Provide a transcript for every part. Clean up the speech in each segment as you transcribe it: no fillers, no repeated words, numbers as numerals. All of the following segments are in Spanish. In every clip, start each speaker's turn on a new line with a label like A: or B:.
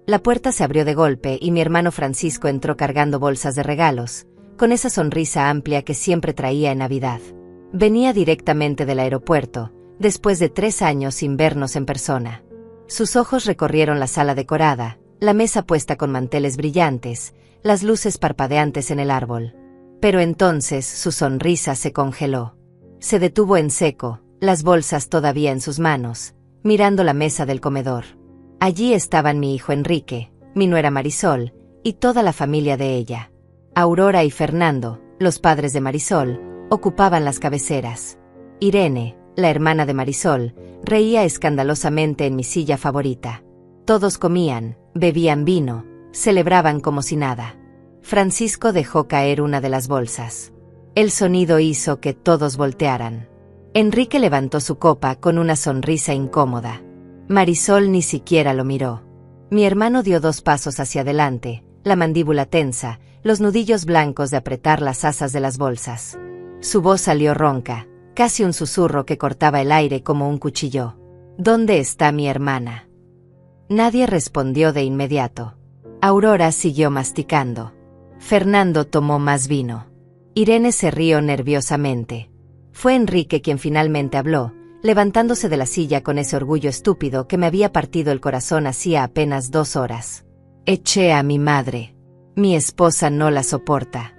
A: La puerta se abrió de golpe y mi hermano Francisco entró cargando bolsas de regalos, con esa sonrisa amplia que siempre traía en Navidad. Venía directamente del aeropuerto, después de 3 años sin vernos en persona. Sus ojos recorrieron la sala decorada, la mesa puesta con manteles brillantes, las luces parpadeantes en el árbol. Pero entonces su sonrisa se congeló. Se detuvo en seco, las bolsas todavía en sus manos, mirando la mesa del comedor. Allí estaban mi hijo Enrique, mi nuera Marisol, y toda la familia de ella. Aurora y Fernando, los padres de Marisol, ocupaban las cabeceras. Irene, la hermana de Marisol, reía escandalosamente en mi silla favorita. Todos comían, bebían vino, celebraban como si nada. Francisco dejó caer una de las bolsas. El sonido hizo que todos voltearan. Enrique levantó su copa con una sonrisa incómoda. Marisol ni siquiera lo miró. Mi hermano dio 2 pasos hacia adelante, la mandíbula tensa, los nudillos blancos de apretar las asas de las bolsas. Su voz salió ronca, casi un susurro que cortaba el aire como un cuchillo. ¿Dónde está mi hermana? Nadie respondió de inmediato. Aurora siguió masticando. Fernando tomó más vino. Irene se rió nerviosamente. Fue Enrique quien finalmente habló, levantándose de la silla con ese orgullo estúpido que me había partido el corazón hacía apenas 2 horas. Eché a mi madre. Mi esposa no la soporta.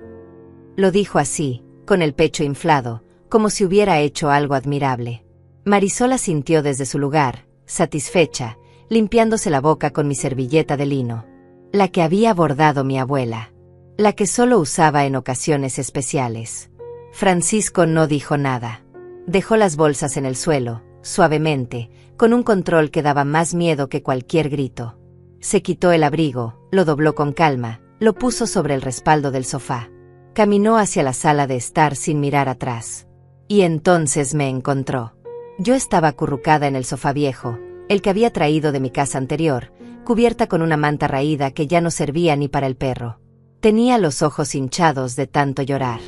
A: Lo dijo así, con el pecho inflado, como si hubiera hecho algo admirable. Marisol asintió desde su lugar, satisfecha, limpiándose la boca con mi servilleta de lino. La que había bordado mi abuela. La que solo usaba en ocasiones especiales. Francisco no dijo nada. Dejó las bolsas en el suelo, suavemente, con un control que daba más miedo que cualquier grito. Se quitó el abrigo, lo dobló con calma, lo puso sobre el respaldo del sofá. Caminó hacia la sala de estar sin mirar atrás. Y entonces me encontró. Yo estaba acurrucada en el sofá viejo, el que había traído de mi casa anterior, cubierta con una manta raída que ya no servía ni para el perro. Tenía los ojos hinchados de tanto llorar.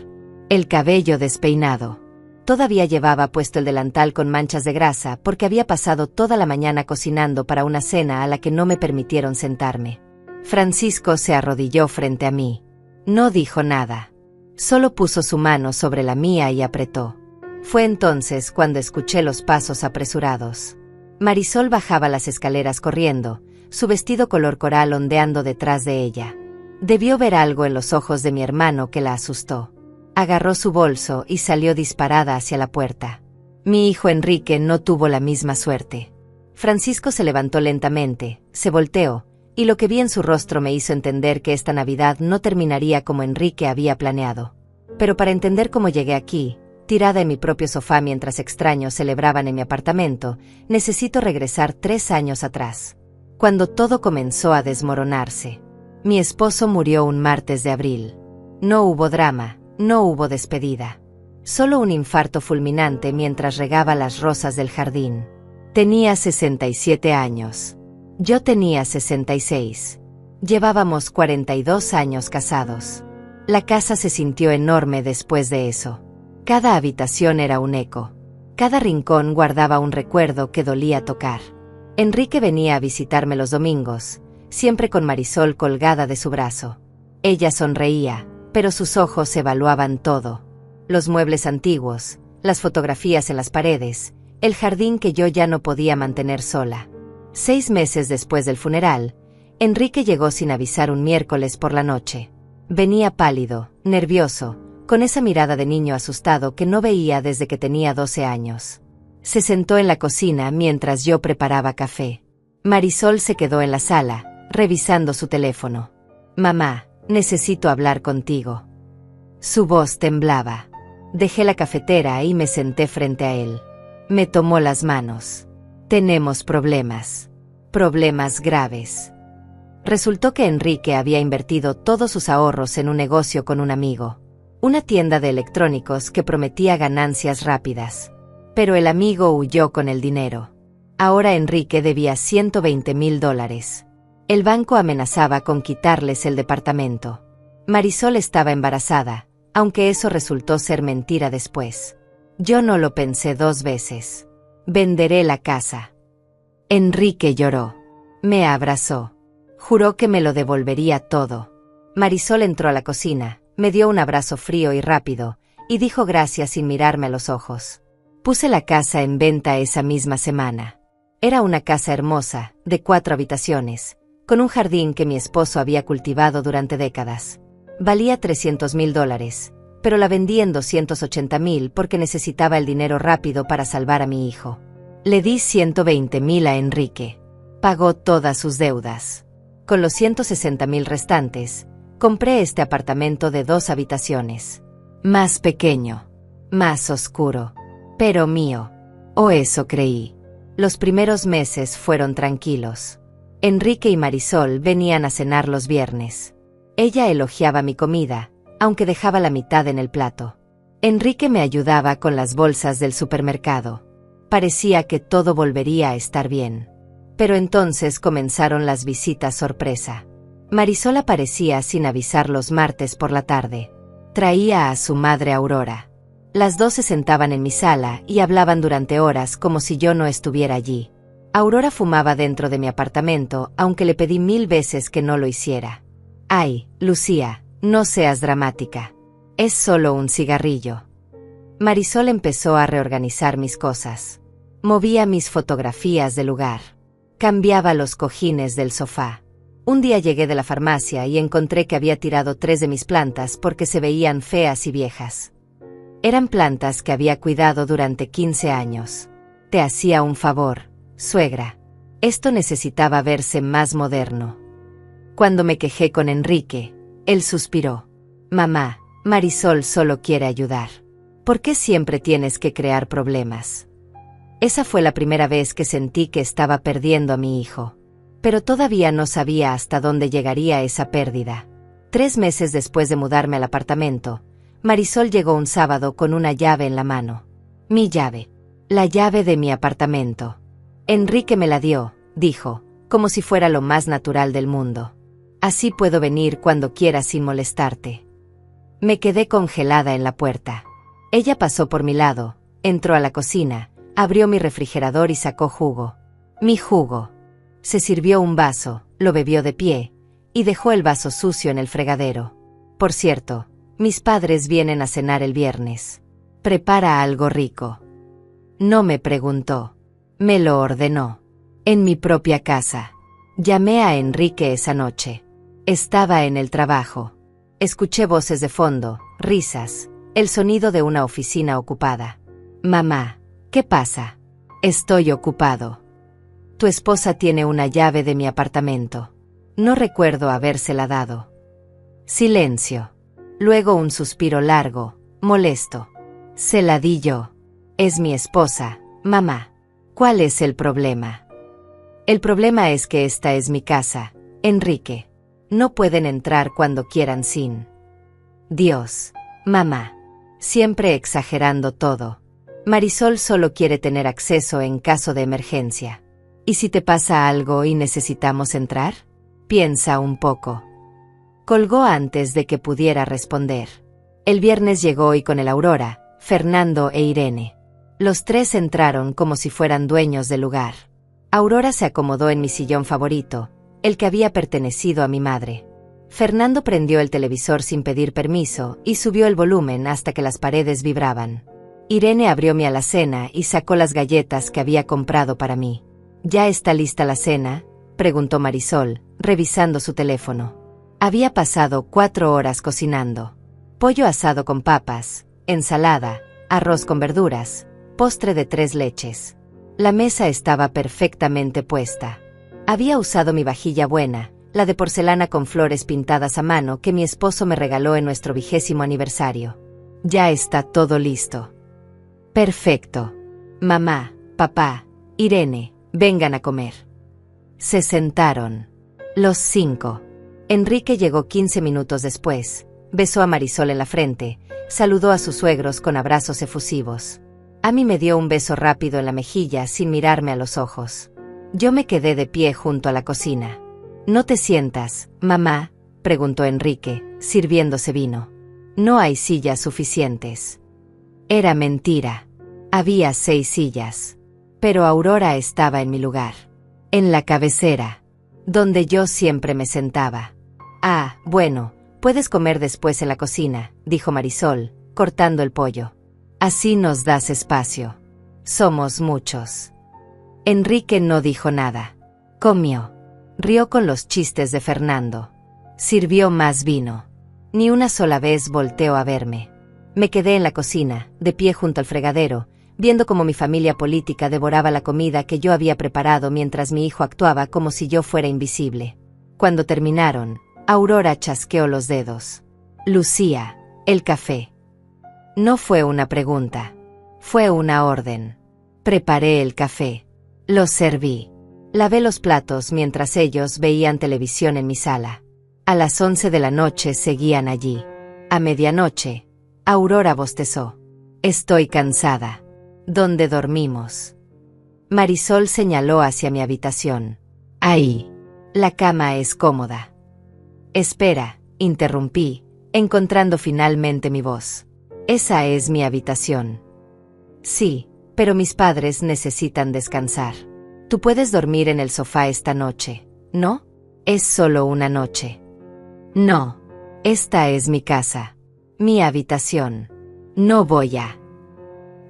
A: El cabello despeinado. Todavía llevaba puesto el delantal con manchas de grasa porque había pasado toda la mañana cocinando para una cena a la que no me permitieron sentarme. Francisco se arrodilló frente a mí. No dijo nada. Solo puso su mano sobre la mía y apretó. Fue entonces cuando escuché los pasos apresurados. Marisol bajaba las escaleras corriendo, su vestido color coral ondeando detrás de ella. Debió ver algo en los ojos de mi hermano que la asustó. Agarró su bolso y salió disparada hacia la puerta. Mi hijo Enrique no tuvo la misma suerte. Francisco se levantó lentamente, se volteó, y lo que vi en su rostro me hizo entender que esta Navidad no terminaría como Enrique había planeado. Pero para entender cómo llegué aquí, tirada en mi propio sofá mientras extraños celebraban en mi apartamento, necesito regresar 3 años atrás. Cuando todo comenzó a desmoronarse. Mi esposo murió un martes de abril. No hubo drama, no hubo despedida. Solo un infarto fulminante mientras regaba las rosas del jardín. Tenía 67 años. Yo tenía 66. Llevábamos 42 años casados. La casa se sintió enorme después de eso. Cada habitación era un eco. Cada rincón guardaba un recuerdo que dolía tocar. Enrique venía a visitarme los domingos, siempre con Marisol colgada de su brazo. Ella sonreía, pero sus ojos evaluaban todo. Los muebles antiguos, las fotografías en las paredes, el jardín que yo ya no podía mantener sola. 6 meses después del funeral, Enrique llegó sin avisar un miércoles por la noche. Venía pálido, nervioso, con esa mirada de niño asustado que no veía desde que tenía 12 años. Se sentó en la cocina mientras yo preparaba café. Marisol se quedó en la sala, revisando su teléfono. «Mamá, necesito hablar contigo». Su voz temblaba. Dejé la cafetera y me senté frente a él. Me tomó las manos. «Tenemos problemas. Problemas graves». Resultó que Enrique había invertido todos sus ahorros en un negocio con un amigo. Una tienda de electrónicos que prometía ganancias rápidas. Pero el amigo huyó con el dinero. Ahora Enrique debía $120,000. El banco amenazaba con quitarles el departamento. Marisol estaba embarazada, aunque eso resultó ser mentira después. Yo no lo pensé 2 veces. Venderé la casa. Enrique lloró. Me abrazó. Juró que me lo devolvería todo. Marisol entró a la cocina, me dio un abrazo frío y rápido, y dijo gracias sin mirarme a los ojos. Puse la casa en venta esa misma semana. Era una casa hermosa, de 4 habitaciones, con un jardín que mi esposo había cultivado durante décadas. Valía $300,000, pero la vendí en $280,000 porque necesitaba el dinero rápido para salvar a mi hijo. Le di $120,000 a Enrique. Pagó todas sus deudas. Con los $160,000 restantes, compré este apartamento de 2 habitaciones. Más pequeño, más oscuro, pero mío. O eso creí. Los primeros meses fueron tranquilos. Enrique y Marisol venían a cenar los viernes. Ella elogiaba mi comida, aunque dejaba la mitad en el plato. Enrique me ayudaba con las bolsas del supermercado. Parecía que todo volvería a estar bien. Pero entonces comenzaron las visitas sorpresa. Marisol aparecía sin avisar los martes por la tarde. Traía a su madre Aurora. Las dos se sentaban en mi sala y hablaban durante horas como si yo no estuviera allí. Aurora fumaba dentro de mi apartamento, aunque le pedí 1000 veces que no lo hiciera. Ay, Lucía, no seas dramática. Es solo un cigarrillo. Marisol empezó a reorganizar mis cosas. Movía mis fotografías del lugar. Cambiaba los cojines del sofá. Un día llegué de la farmacia y encontré que había tirado 3 de mis plantas porque se veían feas y viejas. Eran plantas que había cuidado durante 15 años. Te hacía un favor, suegra. Esto necesitaba verse más moderno. Cuando me quejé con Enrique, él suspiró. Mamá, Marisol solo quiere ayudar. ¿Por qué siempre tienes que crear problemas? Esa fue la primera vez que sentí que estaba perdiendo a mi hijo. Pero todavía no sabía hasta dónde llegaría esa pérdida. 3 meses después de mudarme al apartamento, Marisol llegó un sábado con una llave en la mano. Mi llave. La llave de mi apartamento. Enrique me la dio, dijo, como si fuera lo más natural del mundo. Así puedo venir cuando quiera sin molestarte. Me quedé congelada en la puerta. Ella pasó por mi lado, entró a la cocina, abrió mi refrigerador y sacó jugo. Mi jugo. Se sirvió un vaso, lo bebió de pie, y dejó el vaso sucio en el fregadero. Por cierto, mis padres vienen a cenar el viernes. Prepara algo rico. No me preguntó. Me lo ordenó. En mi propia casa. Llamé a Enrique esa noche. Estaba en el trabajo. Escuché voces de fondo, risas, el sonido de una oficina ocupada. Mamá, ¿qué pasa? Estoy ocupado. Tu esposa tiene una llave de mi apartamento. No recuerdo habérsela dado. Silencio. Luego un suspiro largo, molesto. Se la di yo. Es mi esposa, mamá. ¿Cuál es el problema? El problema es que esta es mi casa, Enrique. No pueden entrar cuando quieran sin Dios. Mamá. Siempre exagerando todo. Marisol solo quiere tener acceso en caso de emergencia. ¿Y si te pasa algo y necesitamos entrar? Piensa un poco. Colgó antes de que pudiera responder. El viernes llegó y con el Aurora, Fernando e Irene. Los 3 entraron como si fueran dueños del lugar. Aurora se acomodó en mi sillón favorito, el que había pertenecido a mi madre. Fernando prendió el televisor sin pedir permiso y subió el volumen hasta que las paredes vibraban. Irene abrió mi alacena y sacó las galletas que había comprado para mí. ¿Ya está lista la cena?, preguntó Marisol, revisando su teléfono. Había pasado 4 horas cocinando. Pollo asado con papas, ensalada, arroz con verduras, postre de 3 leches. La mesa estaba perfectamente puesta. Había usado mi vajilla buena, la de porcelana con flores pintadas a mano que mi esposo me regaló en nuestro 20º aniversario. Ya está todo listo. Perfecto. Mamá, papá, Irene, vengan a comer. Se sentaron. Los 5. Enrique llegó 15 minutos después, besó a Marisol en la frente, saludó a sus suegros con abrazos efusivos. A mí me dio un beso rápido en la mejilla sin mirarme a los ojos. Yo me quedé de pie junto a la cocina. ¿No te sientas, mamá?, preguntó Enrique, sirviéndose vino. No hay sillas suficientes. Era mentira. Había 6 sillas. Pero Aurora estaba en mi lugar. En la cabecera. donde yo siempre me sentaba. Ah, bueno, puedes comer después en la cocina, dijo Marisol, cortando el pollo. Así nos das espacio. Somos muchos. Enrique no dijo nada. Comió. Rió con los chistes de Fernando. Sirvió más vino. Ni una sola vez volteó a verme. Me quedé en la cocina, de pie junto al fregadero, viendo cómo mi familia política devoraba la comida que yo había preparado mientras mi hijo actuaba como si yo fuera invisible. Cuando terminaron, Aurora chasqueó los dedos. Lucía, el café. No fue una pregunta. Fue una orden. Preparé el café. Lo serví. Lavé los platos mientras ellos veían televisión en mi sala. A las 11 de la noche seguían allí. A medianoche, Aurora bostezó. Estoy cansada. ¿Dónde dormimos? Marisol señaló hacia mi habitación. Ahí. La cama es cómoda. Espera, interrumpí, encontrando finalmente mi voz. Esa es mi habitación. Sí, pero mis padres necesitan descansar. Tú puedes dormir en el sofá esta noche, ¿no? Es solo una noche. No. Esta es mi casa. Mi habitación. No voy a...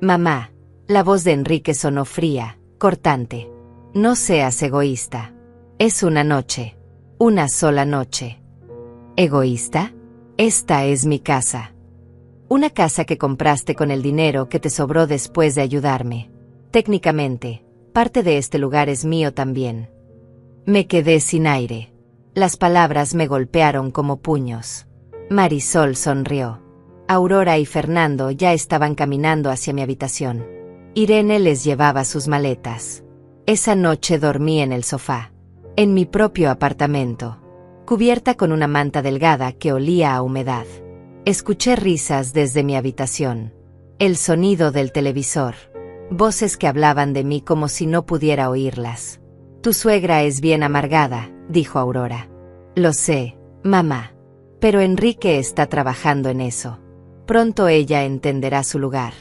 A: Mamá. La voz de Enrique sonó fría, cortante. No seas egoísta. Es una noche. Una sola noche. ¿Egoísta? Esta es mi casa. Una casa que compraste con el dinero que te sobró después de ayudarme. Técnicamente, parte de este lugar es mío también. Me quedé sin aire. Las palabras me golpearon como puños. Marisol sonrió. Aurora y Fernando ya estaban caminando hacia mi habitación. Irene les llevaba sus maletas. Esa noche dormí en el sofá. En mi propio apartamento. Cubierta con una manta delgada que olía a humedad. Escuché risas desde mi habitación. El sonido del televisor. Voces que hablaban de mí como si no pudiera oírlas. Tu suegra es bien amargada, dijo Aurora. Lo sé, mamá. Pero Enrique está trabajando en eso. Pronto ella entenderá su lugar.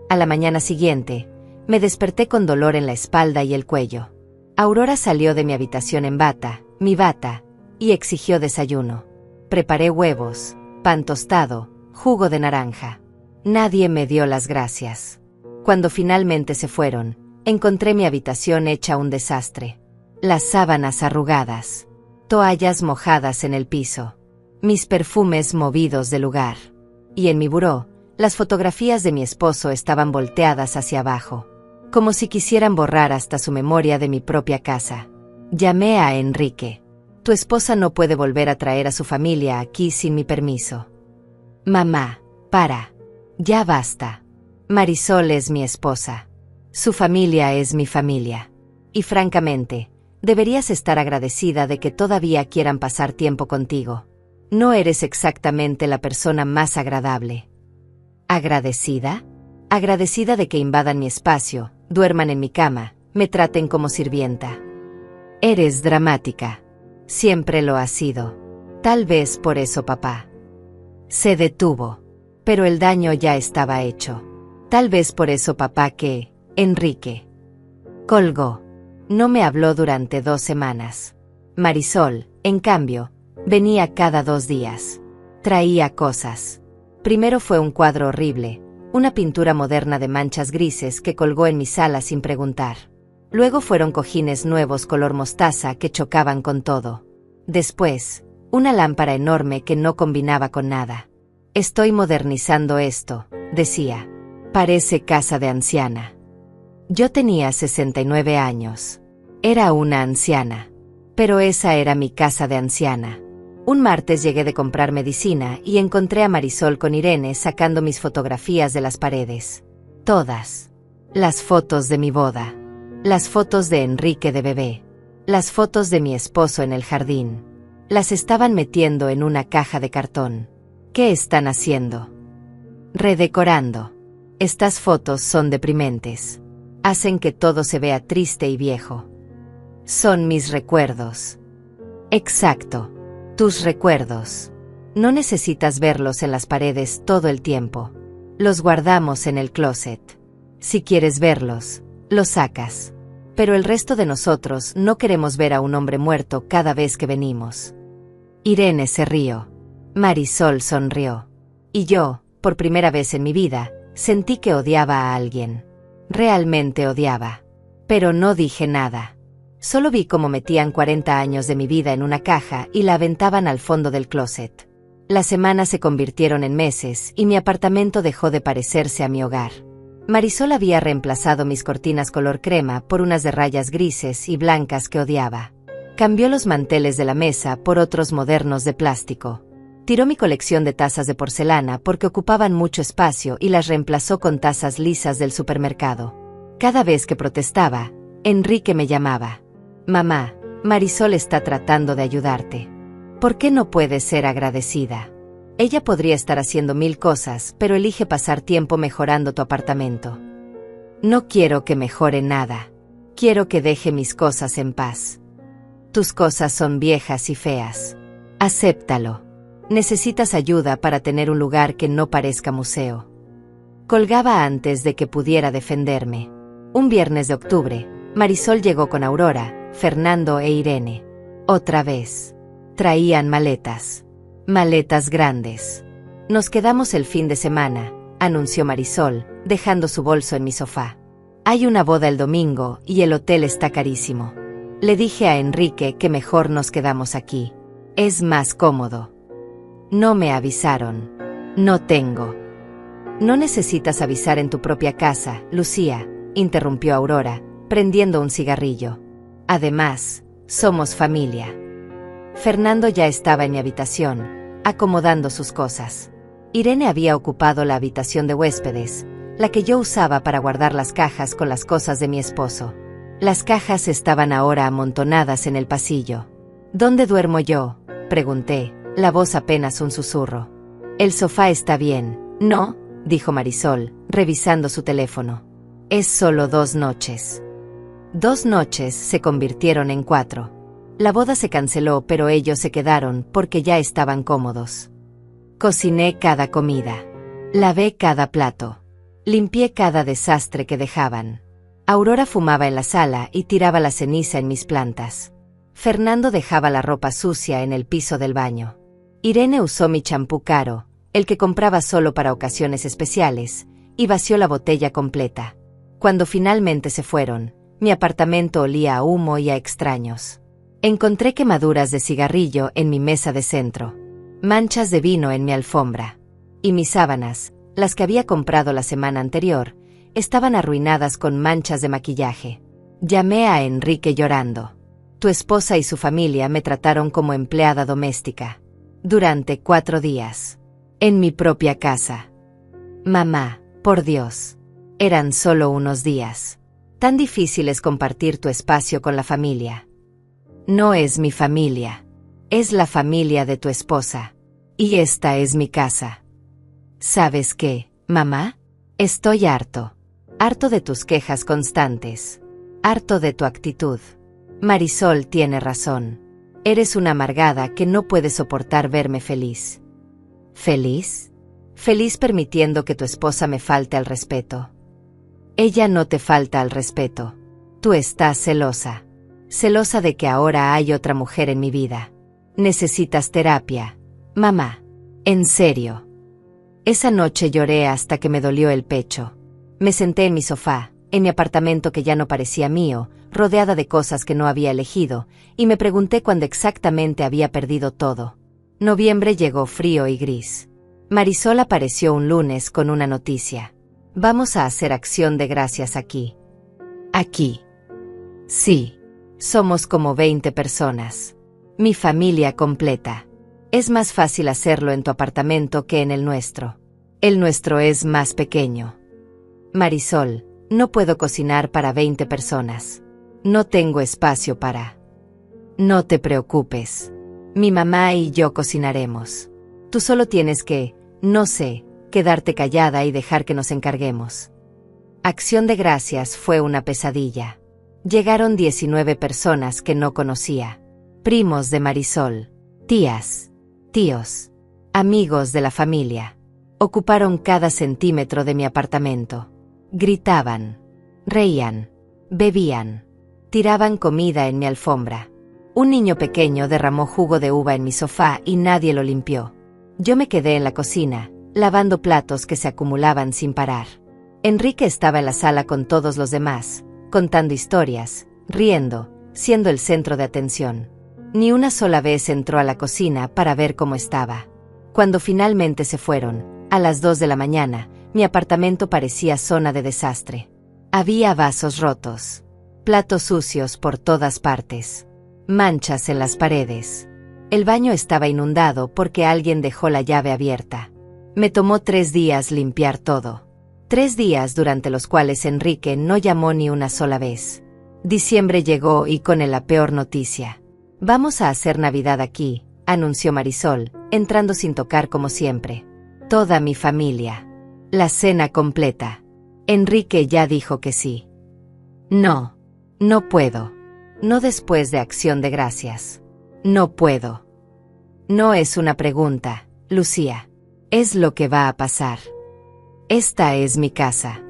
A: A la mañana siguiente, me desperté con dolor en la espalda y el cuello. Aurora salió de mi habitación en bata, mi bata, y exigió desayuno. Preparé huevos, pan tostado, jugo de naranja. Nadie me dio las gracias. Cuando finalmente se fueron, encontré mi habitación hecha un desastre. Las sábanas arrugadas, toallas mojadas en el piso, mis perfumes movidos de lugar. Y en mi buró, las fotografías de mi esposo estaban volteadas hacia abajo, como si quisieran borrar hasta su memoria de mi propia casa. Llamé a Enrique. Tu esposa no puede volver a traer a su familia aquí sin mi permiso. Mamá, para. Ya basta. Marisol es mi esposa. Su familia es mi familia. Y francamente, deberías estar agradecida de que todavía quieran pasar tiempo contigo. No eres exactamente la persona más agradable. ¿Agradecida? Agradecida de que invadan mi espacio, duerman en mi cama, me traten como sirvienta. Eres dramática. Siempre lo has sido. Tal vez por eso papá se detuvo. Pero el daño ya estaba hecho. Tal vez por eso papá que... Enrique colgó. No me habló durante 2 semanas. Marisol, en cambio, venía cada 2 días. Traía cosas. Primero fue un cuadro horrible, una pintura moderna de manchas grises que colgó en mi sala sin preguntar. Luego fueron cojines nuevos color mostaza que chocaban con todo. Después, una lámpara enorme que no combinaba con nada. Estoy modernizando esto, decía. Parece casa de anciana. Yo tenía 69 años. Era una anciana. Pero esa era mi casa de anciana. Un martes llegué de comprar medicina y encontré a Marisol con Irene sacando mis fotografías de las paredes. Todas. Las fotos de mi boda. Las fotos de Enrique de bebé. Las fotos de mi esposo en el jardín. Las estaban metiendo en una caja de cartón. ¿Qué están haciendo? Redecorando. Estas fotos son deprimentes. Hacen que todo se vea triste y viejo. Son mis recuerdos. Exacto. Tus recuerdos. No necesitas verlos en las paredes todo el tiempo. Los guardamos en el closet. Si quieres verlos, los sacas. pero el resto de nosotros no queremos ver a un hombre muerto cada vez que venimos. Irene se rió. Marisol sonrió. Y yo, por primera vez en mi vida, sentí que odiaba a alguien. Realmente odiaba. Pero no dije nada. Solo vi cómo metían 40 años de mi vida en una caja y la aventaban al fondo del closet. Las semanas se convirtieron en meses y mi apartamento dejó de parecerse a mi hogar. Marisol había reemplazado mis cortinas color crema por unas de rayas grises y blancas que odiaba. Cambió los manteles de la mesa por otros modernos de plástico. Tiró mi colección de tazas de porcelana porque ocupaban mucho espacio y las reemplazó con tazas lisas del supermercado. Cada vez que protestaba, Enrique me llamaba. Mamá, Marisol está tratando de ayudarte. ¿Por qué no puedes ser agradecida? Ella podría estar haciendo 1000 cosas, pero elige pasar tiempo mejorando tu apartamento. No quiero que mejore nada. Quiero que deje mis cosas en paz. Tus cosas son viejas y feas. Acéptalo. Necesitas ayuda para tener un lugar que no parezca museo. Colgaba antes de que pudiera defenderme. Un viernes de octubre, Marisol llegó con Aurora, Fernando e Irene. Otra vez. Traían maletas. Maletas grandes. Nos quedamos el fin de semana, anunció Marisol, dejando su bolso en mi sofá. Hay una boda el domingo y el hotel está carísimo. Le dije a Enrique que mejor nos quedamos aquí. Es más cómodo. No me avisaron. No tengo. No necesitas avisar en tu propia casa, Lucía, interrumpió Aurora, prendiendo un cigarrillo. Además, somos familia. Fernando ya estaba en mi habitación, acomodando sus cosas. Irene había ocupado la habitación de huéspedes, la que yo usaba para guardar las cajas con las cosas de mi esposo. Las cajas estaban ahora amontonadas en el pasillo. ¿Dónde duermo yo?, pregunté, la voz apenas un susurro. El sofá está bien, ¿no?, dijo Marisol, revisando su teléfono. Es solo 2 noches. 2 noches se convirtieron en 4. La boda se canceló, pero ellos se quedaron porque ya estaban cómodos. Cociné cada comida. Lavé cada plato. Limpié cada desastre que dejaban. Aurora fumaba en la sala y tiraba la ceniza en mis plantas. Fernando dejaba la ropa sucia en el piso del baño. Irene usó mi champú caro, el que compraba solo para ocasiones especiales, y vació la botella completa. Cuando finalmente se fueron, mi apartamento olía a humo y a extraños. Encontré quemaduras de cigarrillo en mi mesa de centro, manchas de vino en mi alfombra, y mis sábanas, las que había comprado la semana anterior, estaban arruinadas con manchas de maquillaje. Llamé a Enrique llorando. Tu esposa y su familia me trataron como empleada doméstica. Durante 4 días. En mi propia casa. Mamá, por Dios. Eran solo unos días. Tan difícil es compartir tu espacio con la familia. No es mi familia. Es la familia de tu esposa. Y esta es mi casa. ¿Sabes qué, mamá? Estoy harto. Harto de tus quejas constantes. Harto de tu actitud. Marisol tiene razón. Eres una amargada que no puede soportar verme feliz. ¿Feliz? Feliz permitiendo que tu esposa me falte al respeto. Ella no te falta al respeto. Tú estás celosa. Celosa de que ahora hay otra mujer en mi vida. Necesitas terapia, mamá. En serio. Esa noche lloré hasta que me dolió el pecho. Me senté en mi sofá, en mi apartamento que ya no parecía mío, rodeada de cosas que no había elegido, y me pregunté cuándo exactamente había perdido todo. Noviembre llegó frío y gris. Marisol apareció un lunes con una noticia. Vamos a hacer acción de gracias aquí. Aquí. Sí. Somos como 20 personas. Mi familia completa. Es más fácil hacerlo en tu apartamento que en el nuestro. El nuestro es más pequeño. Marisol, no puedo cocinar para 20 personas. No tengo espacio para... No te preocupes. Mi mamá y yo cocinaremos. Tú solo tienes que, no sé, quedarte callada y dejar que nos encarguemos. Acción de Gracias fue una pesadilla. Llegaron 19 personas que no conocía. Primos de Marisol, tías, tíos, amigos de la familia. Ocuparon cada centímetro de mi apartamento. Gritaban, reían, bebían. Tiraban comida en mi alfombra. Un niño pequeño derramó jugo de uva en mi sofá y nadie lo limpió. Yo me quedé en la cocina, lavando platos que se acumulaban sin parar. Enrique estaba en la sala con todos los demás, contando historias, riendo, siendo el centro de atención. Ni una sola vez entró a la cocina para ver cómo estaba. Cuando finalmente se fueron, a las 2 de la mañana, mi apartamento parecía zona de desastre. Había vasos rotos, platos sucios por todas partes, manchas en las paredes. El baño estaba inundado porque alguien dejó la llave abierta. Me tomó 3 días limpiar todo. 3 días durante los cuales Enrique no llamó ni una sola vez. Diciembre llegó y con él la peor noticia. «Vamos a hacer Navidad aquí», anunció Marisol, entrando sin tocar como siempre. Toda mi familia. La cena completa. Enrique ya dijo que sí. No. No puedo. No después de Acción de Gracias. No puedo. No es una pregunta, Lucía. Es lo que va a pasar. Esta es mi casa.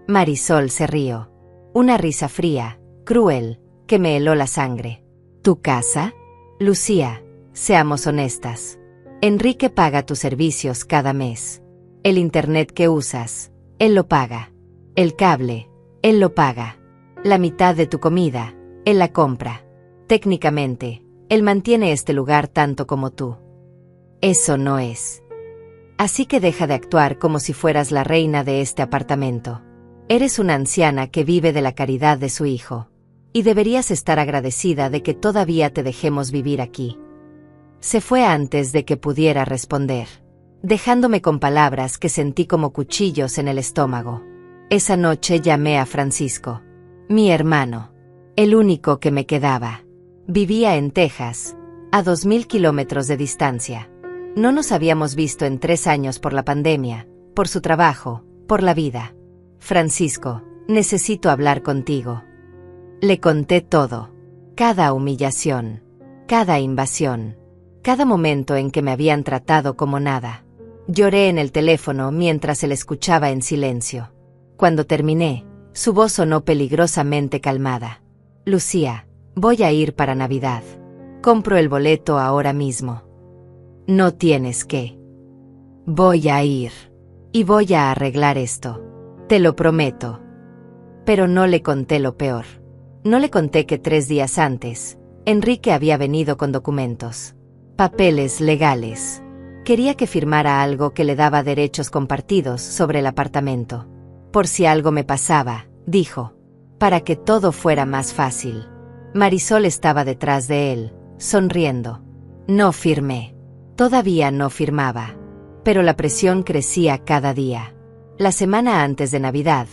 A: Marisol se rió. Una risa fría, cruel, que me heló la sangre. ¿Tu casa? Lucía, seamos honestas. Enrique paga tus servicios cada mes. El internet que usas, él lo paga. El cable, él lo paga. La mitad de tu comida, él la compra. Técnicamente, él mantiene este lugar tanto como tú. Eso no es. Así que deja de actuar como si fueras la reina de este apartamento. Eres una anciana que vive de la caridad de su hijo. Y deberías estar agradecida de que todavía te dejemos vivir aquí. Se fue antes de que pudiera responder, dejándome con palabras que sentí como cuchillos en el estómago. Esa noche llamé a Francisco, mi hermano, el único que me quedaba. Vivía en Texas, a 2000 kilómetros de distancia. No nos habíamos visto en 3 años por la pandemia, por su trabajo, por la vida. Francisco, necesito hablar contigo. Le conté todo. Cada humillación. Cada invasión. Cada momento en que me habían tratado como nada. Lloré en el teléfono mientras él escuchaba en silencio. Cuando terminé, su voz sonó peligrosamente calmada. Lucía, voy a ir para Navidad. Compro el boleto ahora mismo. No tienes que. Voy a ir. Y voy a arreglar esto. Te lo prometo. Pero no le conté lo peor. No le conté que 3 días antes, Enrique había venido con documentos. Papeles legales. Quería que firmara algo que le daba derechos compartidos sobre el apartamento. Por si algo me pasaba, dijo. Para que todo fuera más fácil. Marisol estaba detrás de él, sonriendo. No firmé. Todavía no firmaba. Pero la presión crecía cada día. La semana antes de Navidad,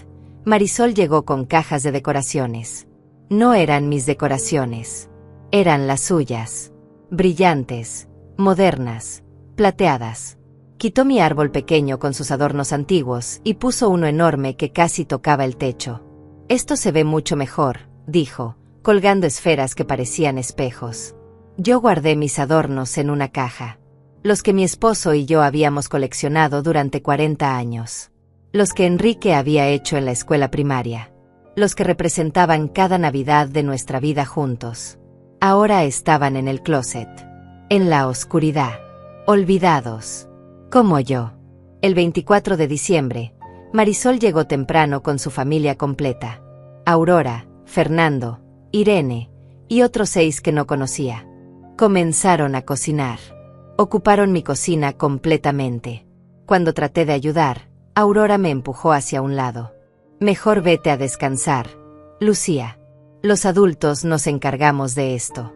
A: Marisol llegó con cajas de decoraciones. No eran mis decoraciones. Eran las suyas. Brillantes, modernas, plateadas. Quitó mi árbol pequeño con sus adornos antiguos y puso uno enorme que casi tocaba el techo. Esto se ve mucho mejor, dijo, colgando esferas que parecían espejos. Yo guardé mis adornos en una caja. Los que mi esposo y yo habíamos coleccionado durante 40 años. Los que Enrique había hecho en la escuela primaria. Los que representaban cada Navidad de nuestra vida juntos. Ahora estaban en el closet. En la oscuridad. Olvidados. Como yo. El 24 de diciembre, Marisol llegó temprano con su familia completa. Aurora, Fernando, Irene y otros 6 que no conocía. Comenzaron a cocinar. Ocuparon mi cocina completamente. Cuando traté de ayudar, Aurora me empujó hacia un lado. Mejor vete a descansar, Lucía. Los adultos nos encargamos de esto.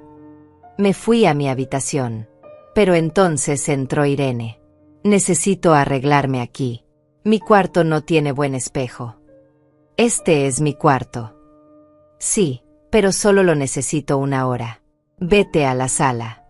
A: Me fui a mi habitación. Pero entonces entró Irene. Necesito arreglarme aquí. Mi cuarto no tiene buen espejo. Este es mi cuarto. Sí, pero solo lo necesito 1 hora. Vete a la sala.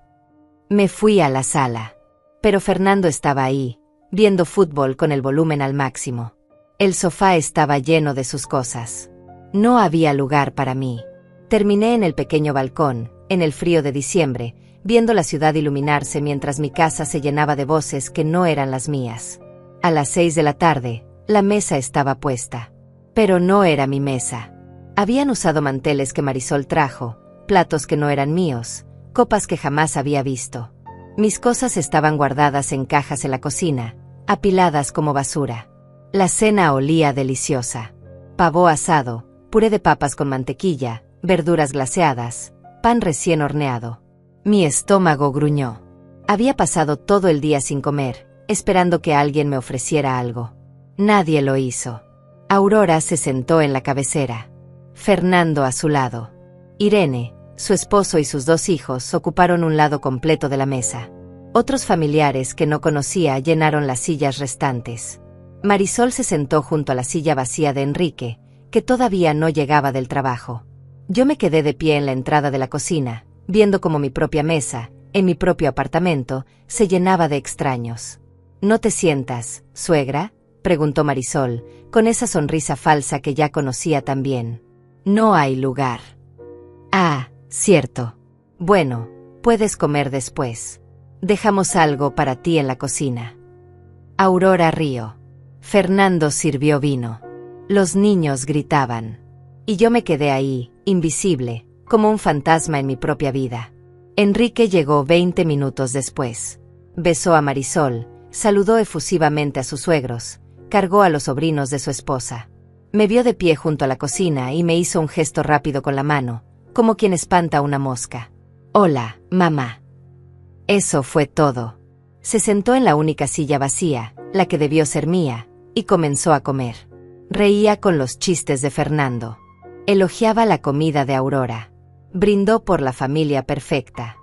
A: Me fui a la sala. Pero Fernando estaba ahí, viendo fútbol con el volumen al máximo. El sofá estaba lleno de sus cosas. No había lugar para mí. Terminé en el pequeño balcón, en el frío de diciembre, viendo la ciudad iluminarse mientras mi casa se llenaba de voces que no eran las mías. A las 6 de la tarde, la mesa estaba puesta. Pero no era mi mesa. Habían usado manteles que Marisol trajo, platos que no eran míos, copas que jamás había visto. Mis cosas estaban guardadas en cajas en la cocina, apiladas como basura. La cena olía deliciosa. Pavo asado, puré de papas con mantequilla, verduras glaseadas, pan recién horneado. Mi estómago gruñó. Había pasado todo el día sin comer, esperando que alguien me ofreciera algo. Nadie lo hizo. Aurora se sentó en la cabecera. Fernando a su lado. Irene, su esposo y sus 2 hijos ocuparon un lado completo de la mesa. Otros familiares que no conocía llenaron las sillas restantes. Marisol se sentó junto a la silla vacía de Enrique, que todavía no llegaba del trabajo. Yo me quedé de pie en la entrada de la cocina, viendo cómo mi propia mesa, en mi propio apartamento, se llenaba de extraños. ¿No te sientas, suegra?, preguntó Marisol, con esa sonrisa falsa que ya conocía tan bien. No hay lugar. Ah, cierto. Bueno, puedes comer después. Dejamos algo para ti en la cocina. Aurora rió. Fernando sirvió vino. Los niños gritaban. Y yo me quedé ahí, invisible, como un fantasma en mi propia vida. Enrique llegó 20 minutos después. Besó a Marisol, saludó efusivamente a sus suegros, cargó a los sobrinos de su esposa. Me vio de pie junto a la cocina y me hizo un gesto rápido con la mano, como quien espanta una mosca. Hola, mamá. Eso fue todo. Se sentó en la única silla vacía, la que debió ser mía, y comenzó a comer. Reía con los chistes de Fernando. Elogiaba la comida de Aurora. Brindó por la familia perfecta.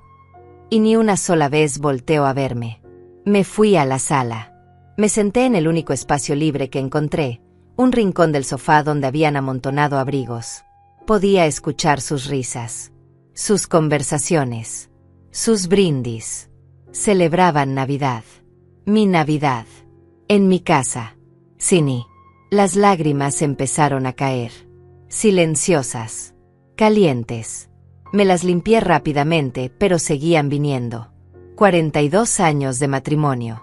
A: Y ni una sola vez volteó a verme. Me fui a la sala. Me senté en el único espacio libre que encontré, un rincón del sofá donde habían amontonado abrigos. Podía escuchar sus risas, sus conversaciones, sus brindis. Celebraban Navidad. Mi Navidad. En mi casa. Cini. Las lágrimas empezaron a caer. Silenciosas. Calientes. Me las limpié rápidamente, pero seguían viniendo. 42 años de matrimonio.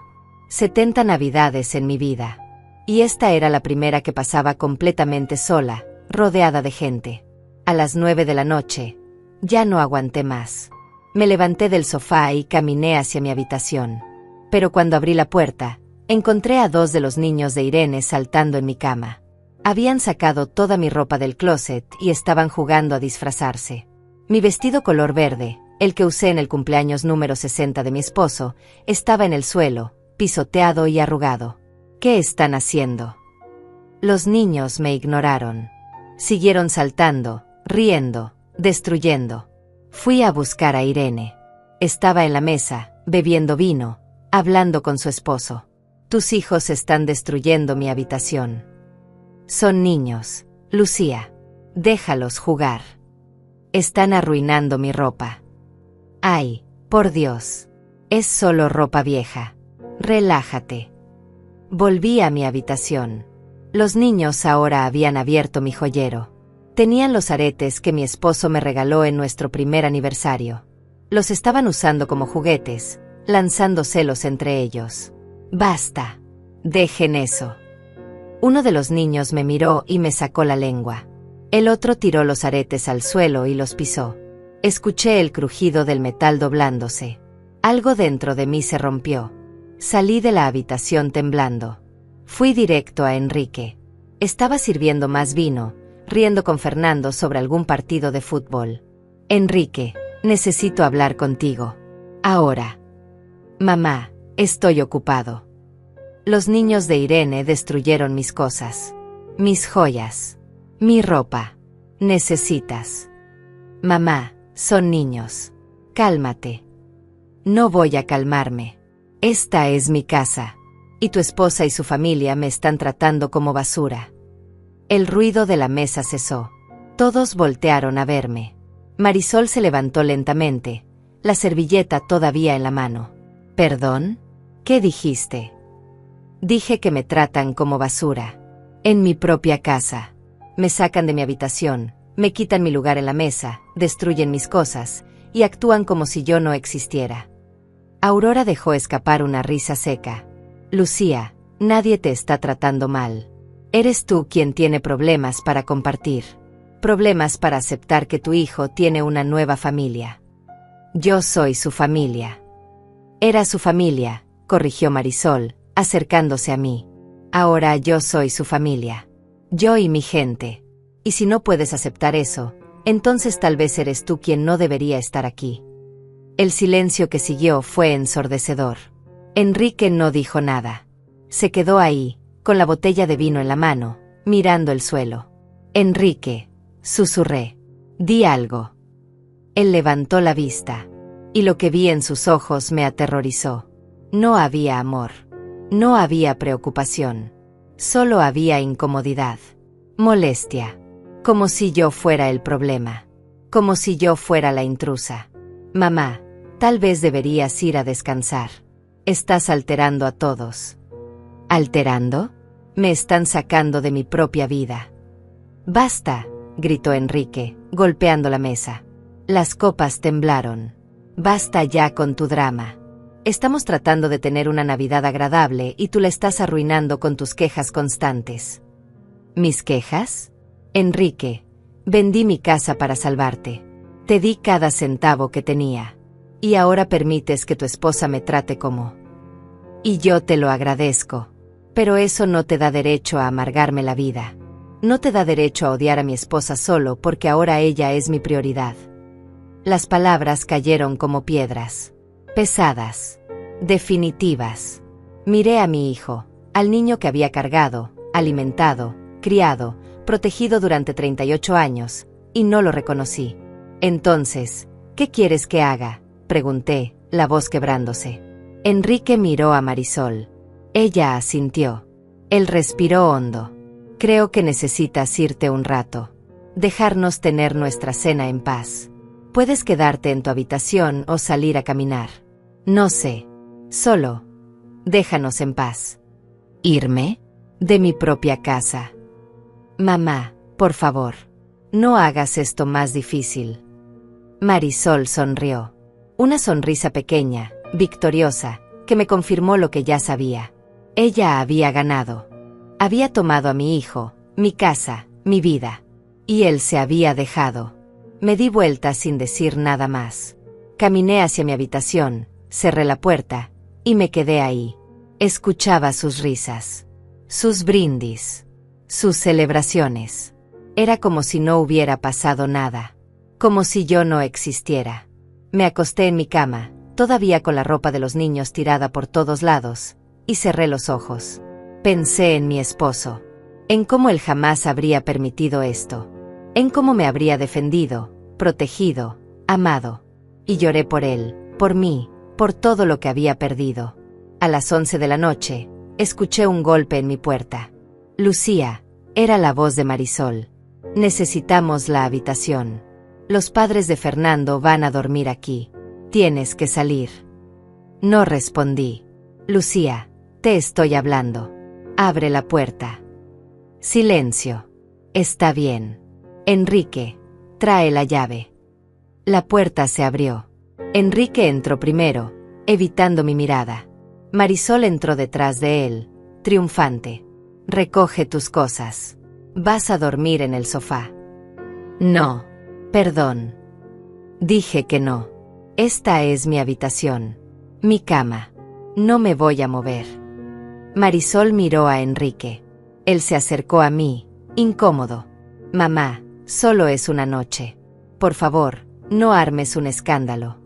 A: 70 Navidades en mi vida. Y esta era la primera que pasaba completamente sola, rodeada de gente. A las 9 de la noche, ya no aguanté más. Me levanté del sofá y caminé hacia mi habitación. Pero cuando abrí la puerta, encontré a 2 de los niños de Irene saltando en mi cama. Habían sacado toda mi ropa del closet y estaban jugando a disfrazarse. Mi vestido color verde, el que usé en el cumpleaños número 60 de mi esposo, estaba en el suelo, pisoteado y arrugado. ¿Qué están haciendo? Los niños me ignoraron. Siguieron saltando, riendo, destruyendo. Fui a buscar a Irene. Estaba en la mesa, bebiendo vino, hablando con su esposo. Tus hijos están destruyendo mi habitación. Son niños, Lucía. Déjalos jugar. Están arruinando mi ropa. Ay, por Dios. Es solo ropa vieja. Relájate. Volví a mi habitación. Los niños ahora habían abierto mi joyero. Tenían los aretes que mi esposo me regaló en nuestro primer aniversario. Los estaban usando como juguetes, lanzando celos entre ellos. Basta. Dejen eso. Uno de los niños me miró y me sacó la lengua. El otro tiró los aretes al suelo y los pisó. Escuché el crujido del metal doblándose. Algo dentro de mí se rompió. Salí de la habitación temblando. Fui directo a Enrique. Estaba sirviendo más vino, riendo con Fernando sobre algún partido de fútbol. Enrique, necesito hablar contigo. Ahora. Mamá, estoy ocupado. Los niños de Irene destruyeron mis cosas. Mis joyas. Mi ropa. Necesitas. Mamá, son niños. Cálmate. No voy a calmarme. Esta es mi casa. Y tu esposa y su familia me están tratando como basura. El ruido de la mesa cesó. Todos voltearon a verme. Marisol se levantó lentamente, la servilleta todavía en la mano. ¿Perdón? ¿Qué dijiste? Dije que me tratan como basura. En mi propia casa. Me sacan de mi habitación, me quitan mi lugar en la mesa, destruyen mis cosas, y actúan como si yo no existiera. Aurora dejó escapar una risa seca. Lucía, nadie te está tratando mal. Eres tú quien tiene problemas para compartir. Problemas para aceptar que tu hijo tiene una nueva familia. Yo soy su familia. Era su familia, corrigió Marisol, acercándose a mí. Ahora yo soy su familia. Yo y mi gente. Y si no puedes aceptar eso, entonces tal vez eres tú quien no debería estar aquí. El silencio que siguió fue ensordecedor. Enrique no dijo nada. Se quedó ahí, con la botella de vino en la mano, mirando el suelo. Enrique, susurré. Di algo. Él levantó la vista. Y lo que vi en sus ojos me aterrorizó. No había amor. No había preocupación. Solo había incomodidad. Molestia. Como si yo fuera el problema. Como si yo fuera la intrusa. Mamá, tal vez deberías ir a descansar. Estás alterando a todos. ¿Alterando? Me están sacando de mi propia vida. Basta, gritó Enrique, golpeando la mesa. Las copas temblaron. Basta ya con tu drama. Estamos tratando de tener una Navidad agradable y tú la estás arruinando con tus quejas constantes. ¿Mis quejas? Enrique, vendí mi casa para salvarte. Te di cada centavo que tenía. Y ahora permites que tu esposa me trate como... Y yo te lo agradezco. Pero eso no te da derecho a amargarme la vida. No te da derecho a odiar a mi esposa solo porque ahora ella es mi prioridad. Las palabras cayeron como piedras. Pesadas. Definitivas. Miré a mi hijo, al niño que había cargado, alimentado, criado, protegido durante 38 años, y no lo reconocí. Entonces, ¿qué quieres que haga?, pregunté, la voz quebrándose. Enrique miró a Marisol. Ella asintió. Él respiró hondo. Creo que necesitas irte un rato. Dejarnos tener nuestra cena en paz. Puedes quedarte en tu habitación o salir a caminar. No sé. Solo. Déjanos en paz. ¿Irme? De mi propia casa. Mamá, por favor. No hagas esto más difícil. Marisol sonrió. Una sonrisa pequeña, victoriosa, que me confirmó lo que ya sabía. Ella había ganado. Había tomado a mi hijo, mi casa, mi vida. Y él se había dejado. Me di vuelta sin decir nada más. Caminé hacia mi habitación, cerré la puerta, y me quedé ahí. Escuchaba sus risas, sus brindis, sus celebraciones. Era como si no hubiera pasado nada. Como si yo no existiera. Me acosté en mi cama, todavía con la ropa de los niños tirada por todos lados, y cerré los ojos. Pensé en mi esposo. En cómo él jamás habría permitido esto. En cómo me habría defendido, protegido, amado. Y lloré por él, por mí, por todo lo que había perdido. A las 11 de la noche, escuché un golpe en mi puerta. Lucía, era la voz de Marisol. Necesitamos la habitación. Los padres de Fernando van a dormir aquí. Tienes que salir. No respondí. Lucía, te estoy hablando. Abre la puerta. Silencio. Está bien. Enrique, trae la llave. La puerta se abrió. Enrique entró primero, evitando mi mirada. Marisol entró detrás de él, triunfante. Recoge tus cosas. Vas a dormir en el sofá. No. Perdón. Dije que no. Esta es mi habitación. Mi cama. No me voy a mover. Marisol miró a Enrique. Él se acercó a mí, incómodo. Mamá, solo es una noche. Por favor, no armes un escándalo.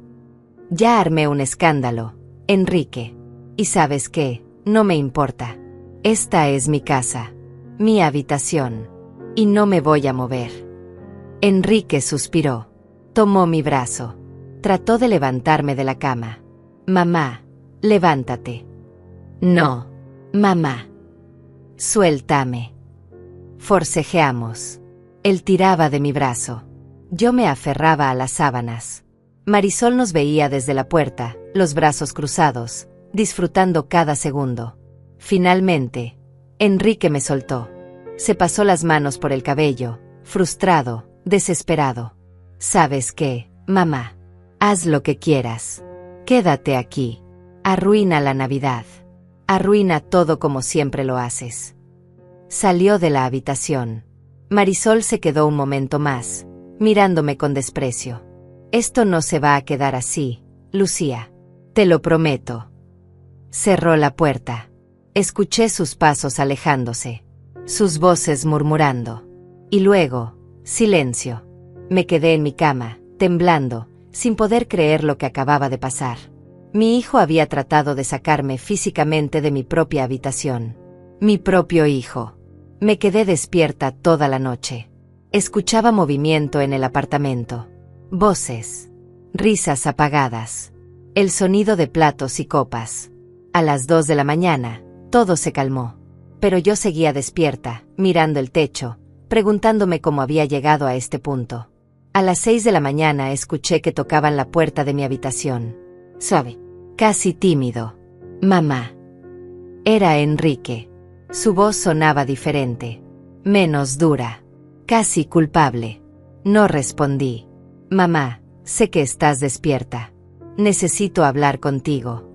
A: Ya armé un escándalo, Enrique. Y ¿sabes qué? No me importa. Esta es mi casa. Mi habitación. Y no me voy a mover. Enrique suspiró. Tomó mi brazo. Trató de levantarme de la cama. Mamá, levántate. No. Mamá. Suéltame. Forcejeamos. Él tiraba de mi brazo. Yo me aferraba a las sábanas. Marisol nos veía desde la puerta, los brazos cruzados, disfrutando cada segundo. Finalmente, Enrique me soltó. Se pasó las manos por el cabello, frustrado, desesperado. ¿Sabes qué, mamá? Haz lo que quieras. Quédate aquí. Arruina la Navidad. Arruina todo como siempre lo haces. Salió de la habitación. Marisol se quedó un momento más, mirándome con desprecio. Esto no se va a quedar así, Lucía. Te lo prometo. Cerró la puerta. Escuché sus pasos alejándose, sus voces murmurando. Y luego, silencio. Me quedé en mi cama, temblando, sin poder creer lo que acababa de pasar. Mi hijo había tratado de sacarme físicamente de mi propia habitación. Mi propio hijo. Me quedé despierta toda la noche. Escuchaba movimiento en el apartamento. Voces. Risas apagadas. El sonido de platos y copas. A las 2 de la mañana, todo se calmó. Pero yo seguía despierta, mirando el techo, preguntándome cómo había llegado a este punto. A las 6 de la mañana escuché que tocaban la puerta de mi habitación. Suave. Casi tímido. Mamá. Era Enrique. Su voz sonaba diferente. Menos dura. Casi culpable. No respondí. Mamá, sé que estás despierta. Necesito hablar contigo.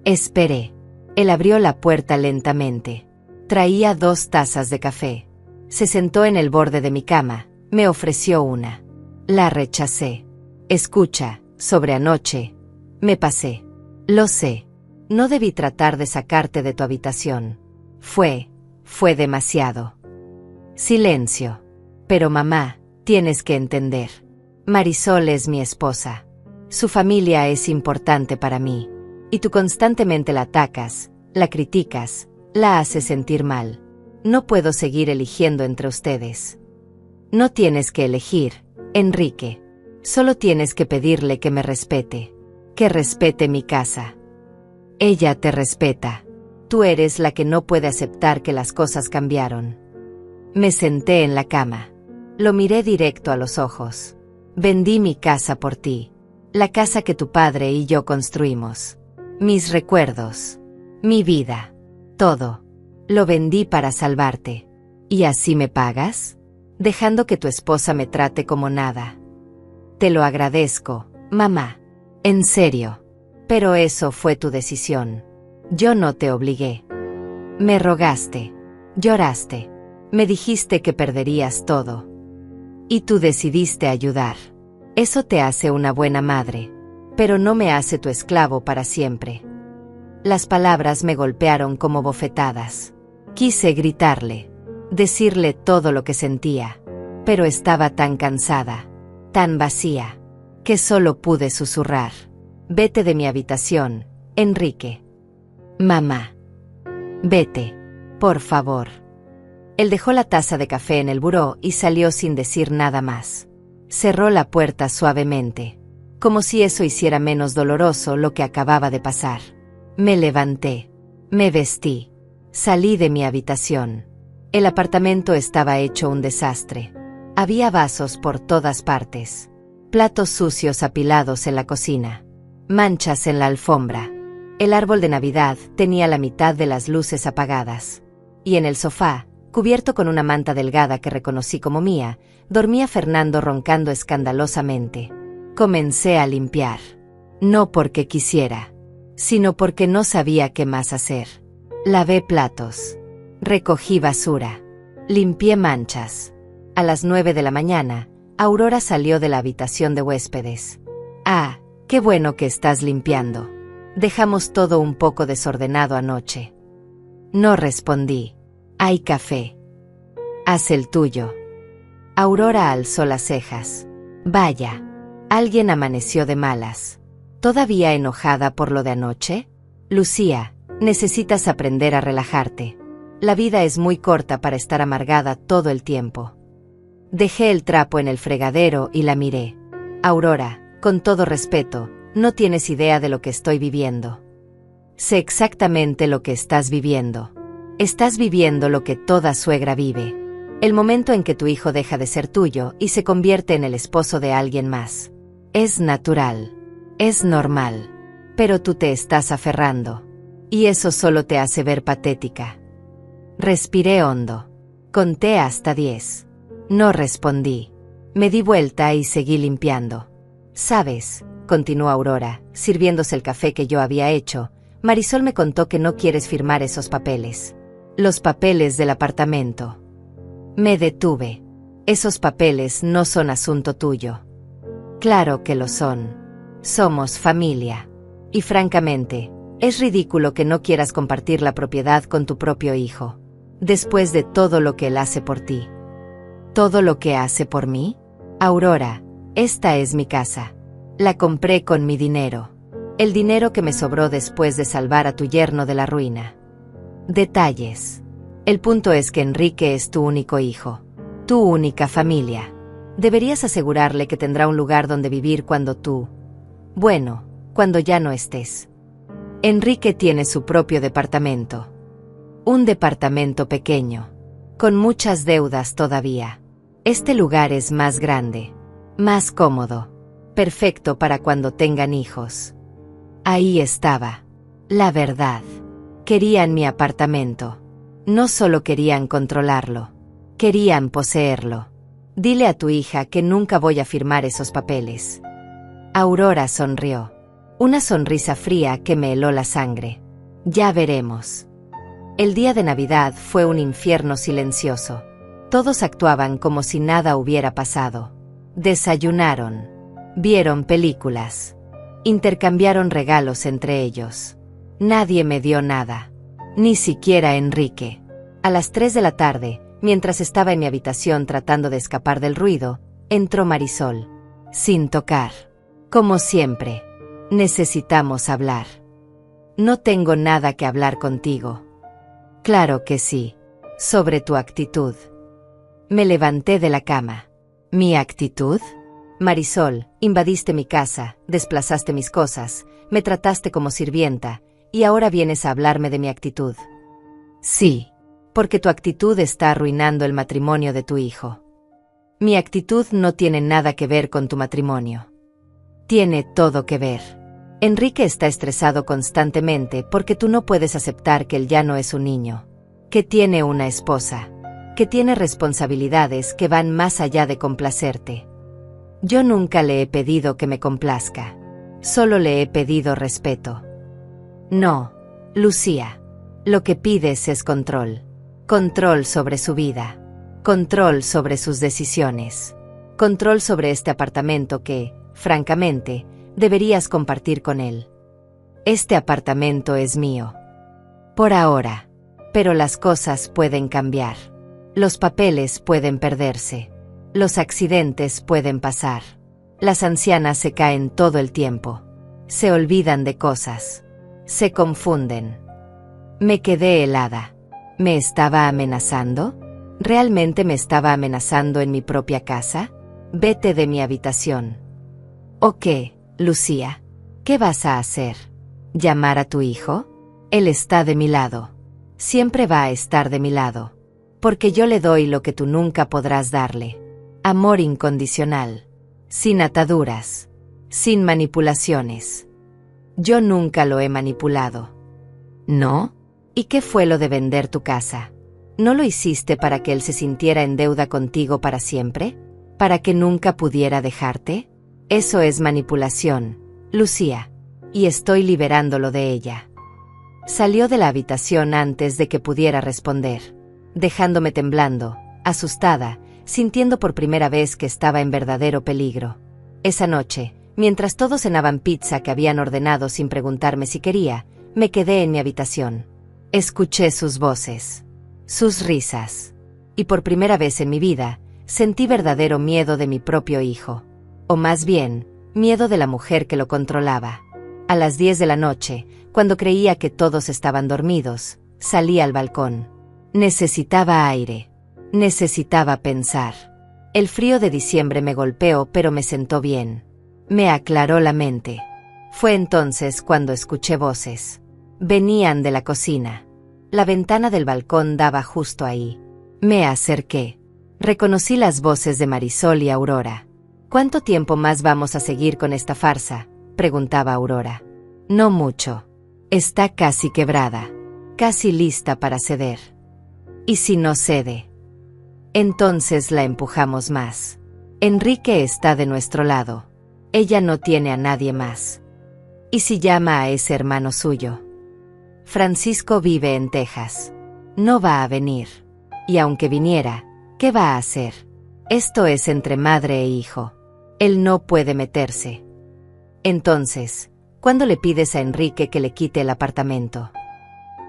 A: Esperé. Él abrió la puerta lentamente. Traía 2 tazas de café. Se sentó en el borde de mi cama, me ofreció una. La rechacé. Escucha, sobre anoche. Me pasé. Lo sé. No debí tratar de sacarte de tu habitación. Fue demasiado. Silencio. Pero mamá, tienes que entender. Marisol es mi esposa. Su familia es importante para mí. Y tú constantemente la atacas, la criticas, la haces sentir mal. No puedo seguir eligiendo entre ustedes. No tienes que elegir, Enrique. Solo tienes que pedirle que me respete. Que respete mi casa. Ella te respeta. Tú eres la que no puede aceptar que las cosas cambiaron. Me senté en la cama. Lo miré directo a los ojos. Vendí mi casa por ti. La casa que tu padre y yo construimos. Mis recuerdos. Mi vida. Todo. Lo vendí para salvarte. ¿Y así me pagas? Dejando que tu esposa me trate como nada. Te lo agradezco, mamá. En serio. Pero eso fue tu decisión. Yo no te obligué. Me rogaste. Lloraste. Me dijiste que perderías todo. Y tú decidiste ayudar. Eso te hace una buena madre. Pero no me hace tu esclavo para siempre. Las palabras me golpearon como bofetadas. Quise gritarle. Decirle todo lo que sentía. Pero estaba tan cansada. Tan vacía. Que solo pude susurrar. Vete de mi habitación, Enrique. Mamá. Vete. Por favor. Él dejó la taza de café en el buró y salió sin decir nada más. Cerró la puerta suavemente. Como si eso hiciera menos doloroso lo que acababa de pasar. Me levanté. Me vestí. Salí de mi habitación. El apartamento estaba hecho un desastre. Había vasos por todas partes. Platos sucios apilados en la cocina. Manchas en la alfombra. El árbol de Navidad tenía la mitad de las luces apagadas. Y en el sofá, cubierto con una manta delgada que reconocí como mía, dormía Fernando roncando escandalosamente. Comencé a limpiar. No porque quisiera, sino porque no sabía qué más hacer. Lavé platos. Recogí basura. Limpié manchas. A las 9 de la mañana, Aurora salió de la habitación de huéspedes. Ah, qué bueno que estás limpiando. Dejamos todo un poco desordenado anoche. No respondí. Hay café. Haz el tuyo. Aurora alzó las cejas. Vaya. Alguien amaneció de malas. ¿Todavía enojada por lo de anoche? Lucía, necesitas aprender a relajarte. La vida es muy corta para estar amargada todo el tiempo. Dejé el trapo en el fregadero y la miré. Aurora, con todo respeto, no tienes idea de lo que estoy viviendo. Sé exactamente lo que estás viviendo. Estás viviendo lo que toda suegra vive. El momento en que tu hijo deja de ser tuyo y se convierte en el esposo de alguien más. Es natural. Es normal. Pero tú te estás aferrando. Y eso solo te hace ver patética. Respiré hondo. Conté hasta 10. No respondí. Me di vuelta y seguí limpiando. ¿Sabes?, continuó Aurora, sirviéndose el café que yo había hecho, Marisol me contó que no quieres firmar esos papeles. Los papeles del apartamento. Me detuve. Esos papeles no son asunto tuyo. Claro que lo son. Somos familia. Y francamente, es ridículo que no quieras compartir la propiedad con tu propio hijo. Después de todo lo que él hace por ti. ¿Todo lo que hace por mí? Aurora, esta es mi casa. La compré con mi dinero. El dinero que me sobró después de salvar a tu yerno de la ruina. Detalles. El punto es que Enrique es tu único hijo. Tu única familia. Deberías asegurarle que tendrá un lugar donde vivir cuando tú... Bueno, cuando ya no estés. Enrique tiene su propio departamento. Un departamento pequeño. Con muchas deudas todavía. Este lugar es más grande. Más cómodo. Perfecto para cuando tengan hijos. Ahí estaba. La verdad. Querían mi apartamento. No solo querían controlarlo. Querían poseerlo. Dile a tu hija que nunca voy a firmar esos papeles. Aurora sonrió. Una sonrisa fría que me heló la sangre. Ya veremos. El día de Navidad fue un infierno silencioso. Todos actuaban como si nada hubiera pasado. Desayunaron. Vieron películas. Intercambiaron regalos entre ellos. Nadie me dio nada. Ni siquiera Enrique. A las 3 de la tarde, mientras estaba en mi habitación tratando de escapar del ruido, entró Marisol. Sin tocar. Como siempre. Necesitamos hablar. No tengo nada que hablar contigo. Claro que sí. Sobre tu actitud. Me levanté de la cama. ¿Mi actitud? Marisol, invadiste mi casa, desplazaste mis cosas, me trataste como sirvienta, y ahora vienes a hablarme de mi actitud. Sí, porque tu actitud está arruinando el matrimonio de tu hijo. Mi actitud no tiene nada que ver con tu matrimonio. Tiene todo que ver. Enrique está estresado constantemente porque tú no puedes aceptar que él ya no es un niño, que tiene una esposa, que tiene responsabilidades que van más allá de complacerte. Yo nunca le he pedido que me complazca. Solo le he pedido respeto. No, Lucía. Lo que pides es control. Control sobre su vida. Control sobre sus decisiones. Control sobre este apartamento que, francamente, deberías compartir con él. Este apartamento es mío. Por ahora. Pero las cosas pueden cambiar. Los papeles pueden perderse. Los accidentes pueden pasar. Las ancianas se caen todo el tiempo. Se olvidan de cosas. Se confunden. Me quedé helada. ¿Me estaba amenazando? ¿Realmente me estaba amenazando en mi propia casa? Vete de mi habitación. ¿O qué, Lucía? ¿Qué vas a hacer? ¿Llamar a tu hijo? Él está de mi lado. Siempre va a estar de mi lado. Porque yo le doy lo que tú nunca podrás darle. Amor incondicional. Sin ataduras. Sin manipulaciones. Yo nunca lo he manipulado. ¿No? ¿Y qué fue lo de vender tu casa? ¿No lo hiciste para que él se sintiera en deuda contigo para siempre? ¿Para que nunca pudiera dejarte? Eso es manipulación, Lucía. Y estoy liberándolo de ella. Salió de la habitación antes de que pudiera responder, dejándome temblando, asustada, sintiendo por primera vez que estaba en verdadero peligro. Esa noche, mientras todos cenaban pizza que habían ordenado sin preguntarme si quería, me quedé en mi habitación. Escuché sus voces, sus risas, y por primera vez en mi vida, sentí verdadero miedo de mi propio hijo. O más bien, miedo de la mujer que lo controlaba. A las 10 de la noche, cuando creía que todos estaban dormidos, salí al balcón. Necesitaba aire. Necesitaba pensar. El frío de diciembre me golpeó, pero me sentó bien. Me aclaró la mente. Fue entonces cuando escuché voces. Venían de la cocina. La ventana del balcón daba justo ahí. Me acerqué. Reconocí las voces de Marisol y Aurora. ¿Cuánto tiempo más vamos a seguir con esta farsa?, preguntaba Aurora. No mucho. Está casi quebrada. Casi lista para ceder. ¿Y si no cede? Entonces la empujamos más. Enrique está de nuestro lado. Ella no tiene a nadie más. ¿Y si llama a ese hermano suyo? Francisco vive en Texas. No va a venir. Y aunque viniera, ¿qué va a hacer? Esto es entre madre e hijo. Él no puede meterse. Entonces, ¿cuándo le pides a Enrique que le quite el apartamento?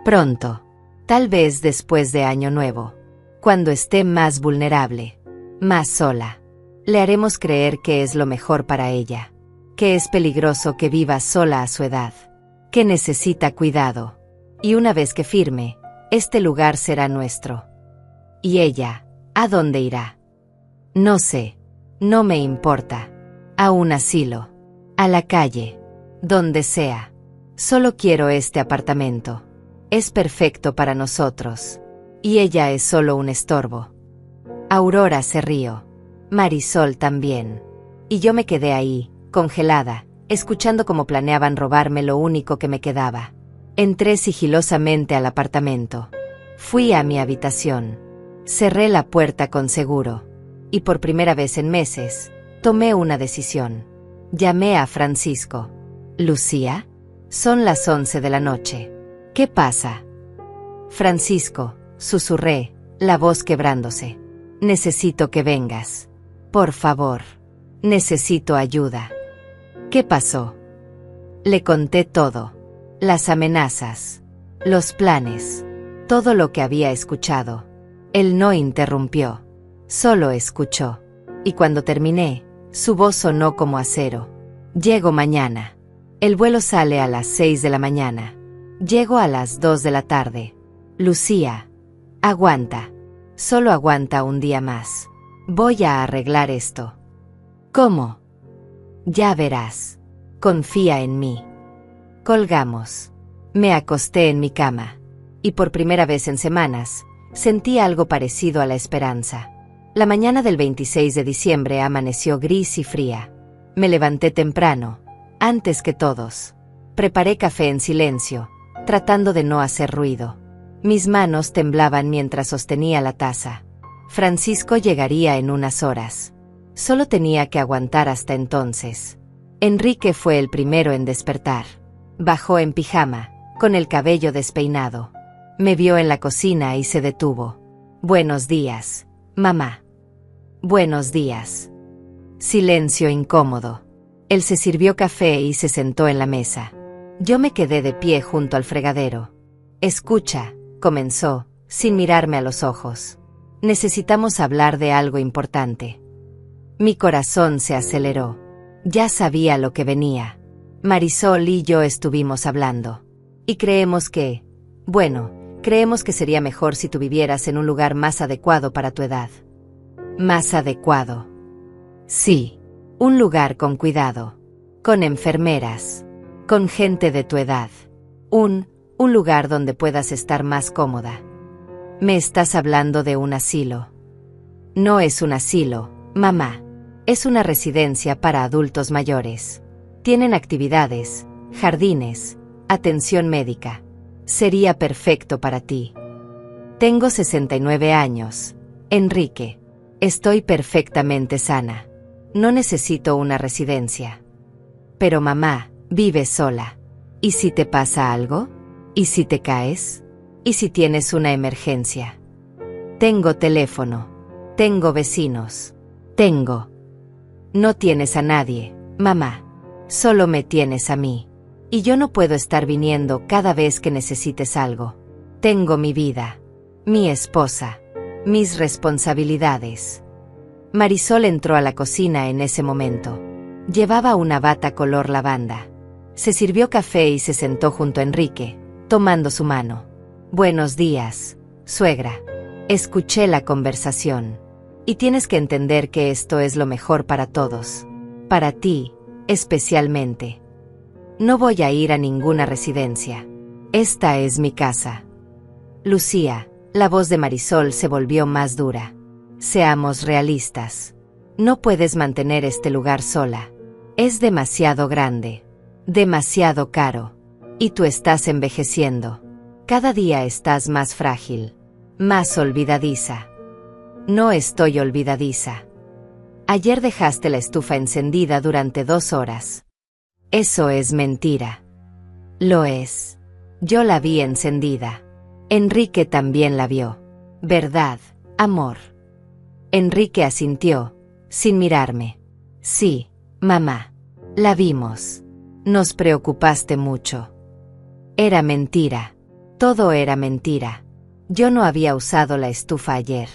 A: Pronto. Tal vez después de Año Nuevo. Cuando esté más vulnerable. Más sola. Le haremos creer que es lo mejor para ella. Que es peligroso que viva sola a su edad. Que necesita cuidado. Y una vez que firme, este lugar será nuestro. ¿Y ella? ¿A dónde irá? No sé. No me importa. A un asilo. A la calle. Donde sea. Solo quiero este apartamento. Es perfecto para nosotros. Y ella es solo un estorbo. Aurora se rió. Marisol también. Y yo me quedé ahí, congelada, escuchando cómo planeaban robarme lo único que me quedaba. Entré sigilosamente al apartamento. Fui a mi habitación. Cerré la puerta con seguro. Y por primera vez en meses, tomé una decisión. Llamé a Francisco. ¿Lucía? Son las 11 de la noche. ¿Qué pasa? Francisco, susurré, la voz quebrándose. Necesito que vengas. Por favor. Necesito ayuda. ¿Qué pasó? Le conté todo. Las amenazas. Los planes. Todo lo que había escuchado. Él no interrumpió. Solo escuchó. Y cuando terminé, su voz sonó como acero. Llego mañana. El vuelo sale a las 6 de la mañana. Llego a las 2 de la tarde. Lucía. Aguanta. Solo aguanta un día más. Voy a arreglar esto. ¿Cómo? Ya verás. Confía en mí. Colgamos. Me acosté en mi cama. Y por primera vez en semanas, sentí algo parecido a la esperanza. La mañana del 26 de diciembre amaneció gris y fría. Me levanté temprano, antes que todos. Preparé café en silencio, tratando de no hacer ruido. Mis manos temblaban mientras sostenía la taza. Francisco llegaría en unas horas. Solo tenía que aguantar hasta entonces. Enrique fue el primero en despertar. Bajó en pijama, con el cabello despeinado. Me vio en la cocina y se detuvo. Buenos días, mamá. Buenos días. Silencio incómodo. Él se sirvió café y se sentó en la mesa. Yo me quedé de pie junto al fregadero. Escucha, comenzó, sin mirarme a los ojos. Necesitamos hablar de algo importante. Mi corazón se aceleró. Ya sabía lo que venía. Marisol y yo estuvimos hablando. Y creemos que sería mejor si tú vivieras en un lugar más adecuado para tu edad. Más adecuado. Sí, un lugar con cuidado. Con enfermeras. Con gente de tu edad. Un lugar donde puedas estar más cómoda. ¿Me estás hablando de un asilo? No es un asilo, mamá. Es una residencia para adultos mayores. Tienen actividades, jardines, atención médica. Sería perfecto para ti. Tengo 69 años, Enrique. Estoy perfectamente sana. No necesito una residencia. Pero mamá, vives sola. ¿Y si te pasa algo? ¿Y si te caes? ¿Y si tienes una emergencia? Tengo teléfono. Tengo vecinos. Tengo. No tienes a nadie, mamá. Solo me tienes a mí. Y yo no puedo estar viniendo cada vez que necesites algo. Tengo mi vida. Mi esposa. Mis responsabilidades. Marisol entró a la cocina en ese momento. Llevaba una bata color lavanda. Se sirvió café y se sentó junto a Enrique, tomando su mano. Buenos días, suegra. Escuché la conversación. Y tienes que entender que esto es lo mejor para todos. Para ti, especialmente. No voy a ir a ninguna residencia. Esta es mi casa. Lucía, la voz de Marisol se volvió más dura. Seamos realistas. No puedes mantener este lugar sola. Es demasiado grande. Demasiado caro. Y tú estás envejeciendo. Cada día estás más frágil. Más olvidadiza. No estoy olvidadiza. Ayer dejaste la estufa encendida durante 2 horas. Eso es mentira. Lo es. Yo la vi encendida. Enrique también la vio. ¿Verdad, amor? Enrique asintió, sin mirarme. Sí, mamá. La vimos. Nos preocupaste mucho. Era mentira. Todo era mentira. Yo no había usado la estufa ayer.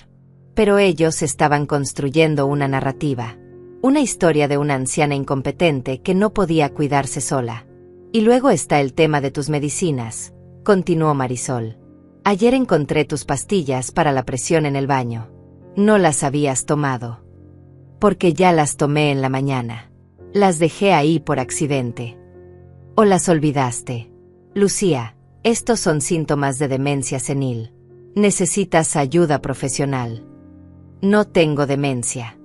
A: Pero ellos estaban construyendo una narrativa. Una historia de una anciana incompetente que no podía cuidarse sola. Y luego está el tema de tus medicinas, continuó Marisol. Ayer encontré tus pastillas para la presión en el baño. No las habías tomado. Porque ya las tomé en la mañana. Las dejé ahí por accidente. ¿O las olvidaste? Lucía, estos son síntomas de demencia senil. Necesitas ayuda profesional. No tengo demencia.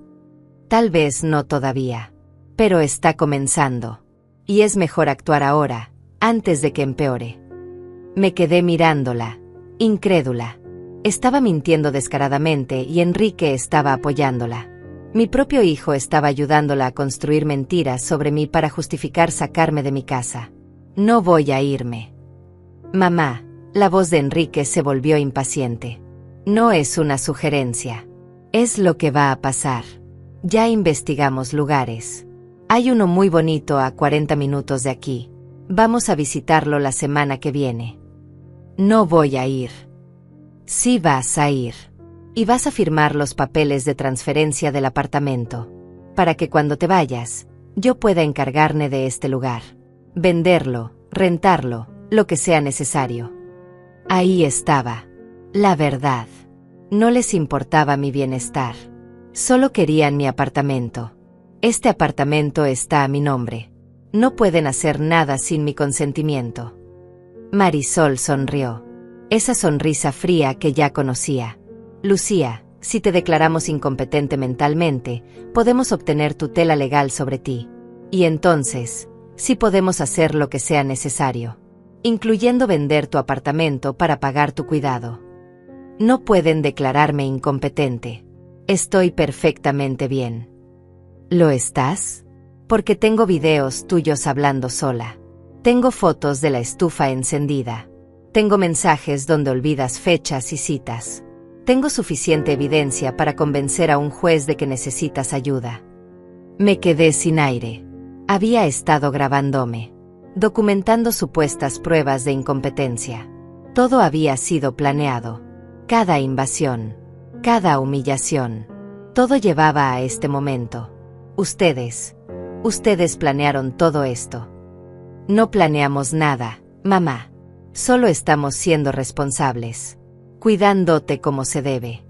A: Tal vez no todavía. Pero está comenzando. Y es mejor actuar ahora, antes de que empeore. Me quedé mirándola, incrédula. Estaba mintiendo descaradamente y Enrique estaba apoyándola. Mi propio hijo estaba ayudándola a construir mentiras sobre mí para justificar sacarme de mi casa. No voy a irme. Mamá, la voz de Enrique se volvió impaciente. No es una sugerencia. Es lo que va a pasar. Ya investigamos lugares. Hay uno muy bonito a 40 minutos de aquí. Vamos a visitarlo la semana que viene. No voy a ir. Sí vas a ir. Y vas a firmar los papeles de transferencia del apartamento. Para que cuando te vayas, yo pueda encargarme de este lugar. Venderlo, rentarlo, lo que sea necesario. Ahí estaba. La verdad. No les importaba mi bienestar. Solo querían mi apartamento. Este apartamento está a mi nombre. No pueden hacer nada sin mi consentimiento. Marisol sonrió. Esa sonrisa fría que ya conocía. Lucía, si te declaramos incompetente mentalmente, podemos obtener tutela legal sobre ti. Y entonces, sí podemos hacer lo que sea necesario, incluyendo vender tu apartamento para pagar tu cuidado. No pueden declararme incompetente. Estoy perfectamente bien. ¿Lo estás? Porque tengo videos tuyos hablando sola. Tengo fotos de la estufa encendida. Tengo mensajes donde olvidas fechas y citas. Tengo suficiente evidencia para convencer a un juez de que necesitas ayuda. Me quedé sin aire. Había estado grabándome, documentando supuestas pruebas de incompetencia. Todo había sido planeado. Cada invasión, cada humillación. Todo llevaba a este momento. Ustedes planearon todo esto. No planeamos nada, mamá. Solo estamos siendo responsables, cuidándote como se debe.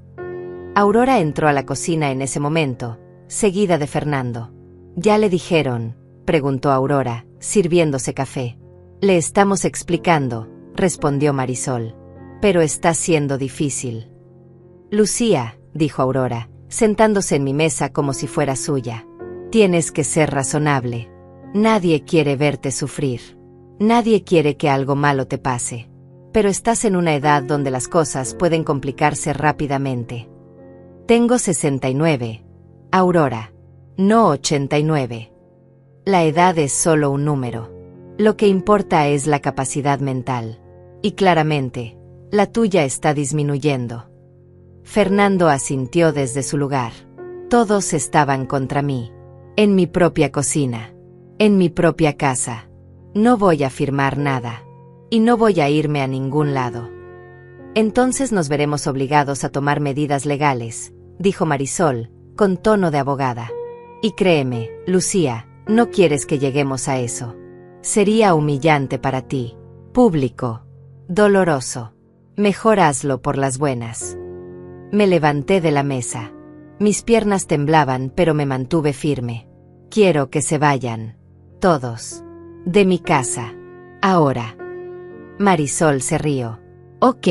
A: Aurora entró a la cocina en ese momento, seguida de Fernando. ¿Ya le dijeron?, preguntó Aurora, sirviéndose café. Le estamos explicando, respondió Marisol. Pero está siendo difícil. Lucía, dijo Aurora, sentándose en mi mesa como si fuera suya. Tienes que ser razonable. Nadie quiere verte sufrir. Nadie quiere que algo malo te pase. Pero estás en una edad donde las cosas pueden complicarse rápidamente. Tengo 69, Aurora, no 89. La edad es solo un número. Lo que importa es la capacidad mental. Y claramente, la tuya está disminuyendo. Fernando asintió desde su lugar. Todos estaban contra mí. En mi propia cocina. En mi propia casa. No voy a firmar nada. Y no voy a irme a ningún lado. Entonces nos veremos obligados a tomar medidas legales, dijo Marisol, con tono de abogada. Y créeme, Lucía, no quieres que lleguemos a eso. Sería humillante para ti. Público. Doloroso. Mejor hazlo por las buenas. Me levanté de la mesa. Mis piernas temblaban, pero me mantuve firme. Quiero que se vayan. Todos. De mi casa. Ahora. Marisol se rió. Ok.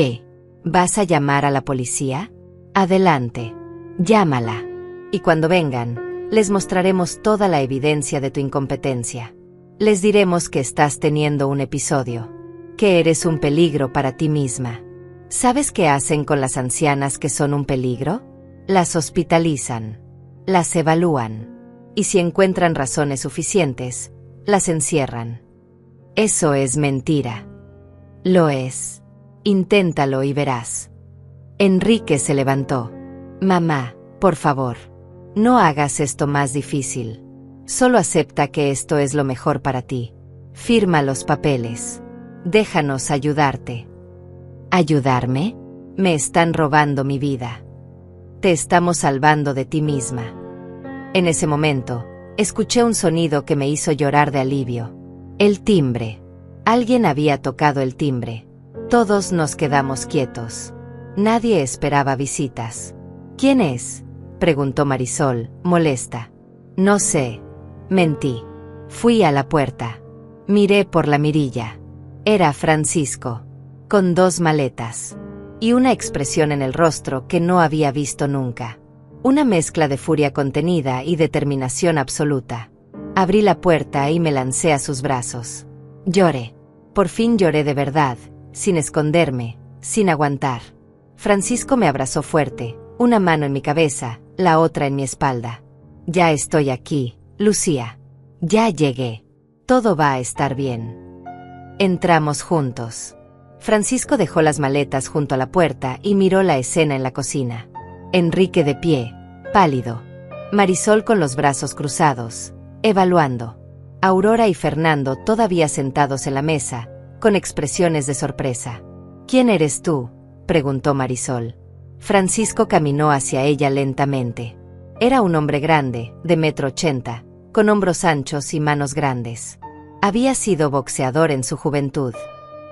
A: ¿Vas a llamar a la policía? Adelante. Llámala. Y cuando vengan, les mostraremos toda la evidencia de tu incompetencia. Les diremos que estás teniendo un episodio. Que eres un peligro para ti misma. ¿Sabes qué hacen con las ancianas que son un peligro? Las hospitalizan. Las evalúan. Y si encuentran razones suficientes, las encierran. Eso es mentira. Lo es. Inténtalo y verás. Enrique se levantó. Mamá, Por favor, no hagas esto más difícil. Solo acepta que esto es lo mejor para ti. Firma los papeles. Déjanos ayudarte. ¿Ayudarme? Me están robando mi vida. Te estamos salvando de ti misma. En ese momento, escuché un sonido que me hizo llorar de alivio. El timbre. Alguien había tocado el timbre. Todos nos quedamos quietos. Nadie esperaba visitas. ¿Quién es?, preguntó Marisol, molesta. No sé. Mentí. Fui a la puerta. Miré por la mirilla. Era Francisco, con 2 maletas. Y una expresión en el rostro que no había visto nunca. Una mezcla de furia contenida y determinación absoluta. Abrí la puerta y me lancé a sus brazos. Lloré. Por fin lloré de verdad, sin esconderme, sin aguantar. Francisco me abrazó fuerte, una mano en mi cabeza, la otra en mi espalda. Ya estoy aquí, Lucía. Ya llegué. Todo va a estar bien. Entramos juntos. Francisco dejó las maletas junto a la puerta y miró la escena en la cocina. Enrique de pie, pálido. Marisol con los brazos cruzados, evaluando. Aurora y Fernando todavía sentados en la mesa, con expresiones de sorpresa. ¿Quién eres tú?, preguntó Marisol. Francisco caminó hacia ella lentamente. Era un hombre grande, de 1,80 m, con hombros anchos y manos grandes. Había sido boxeador en su juventud.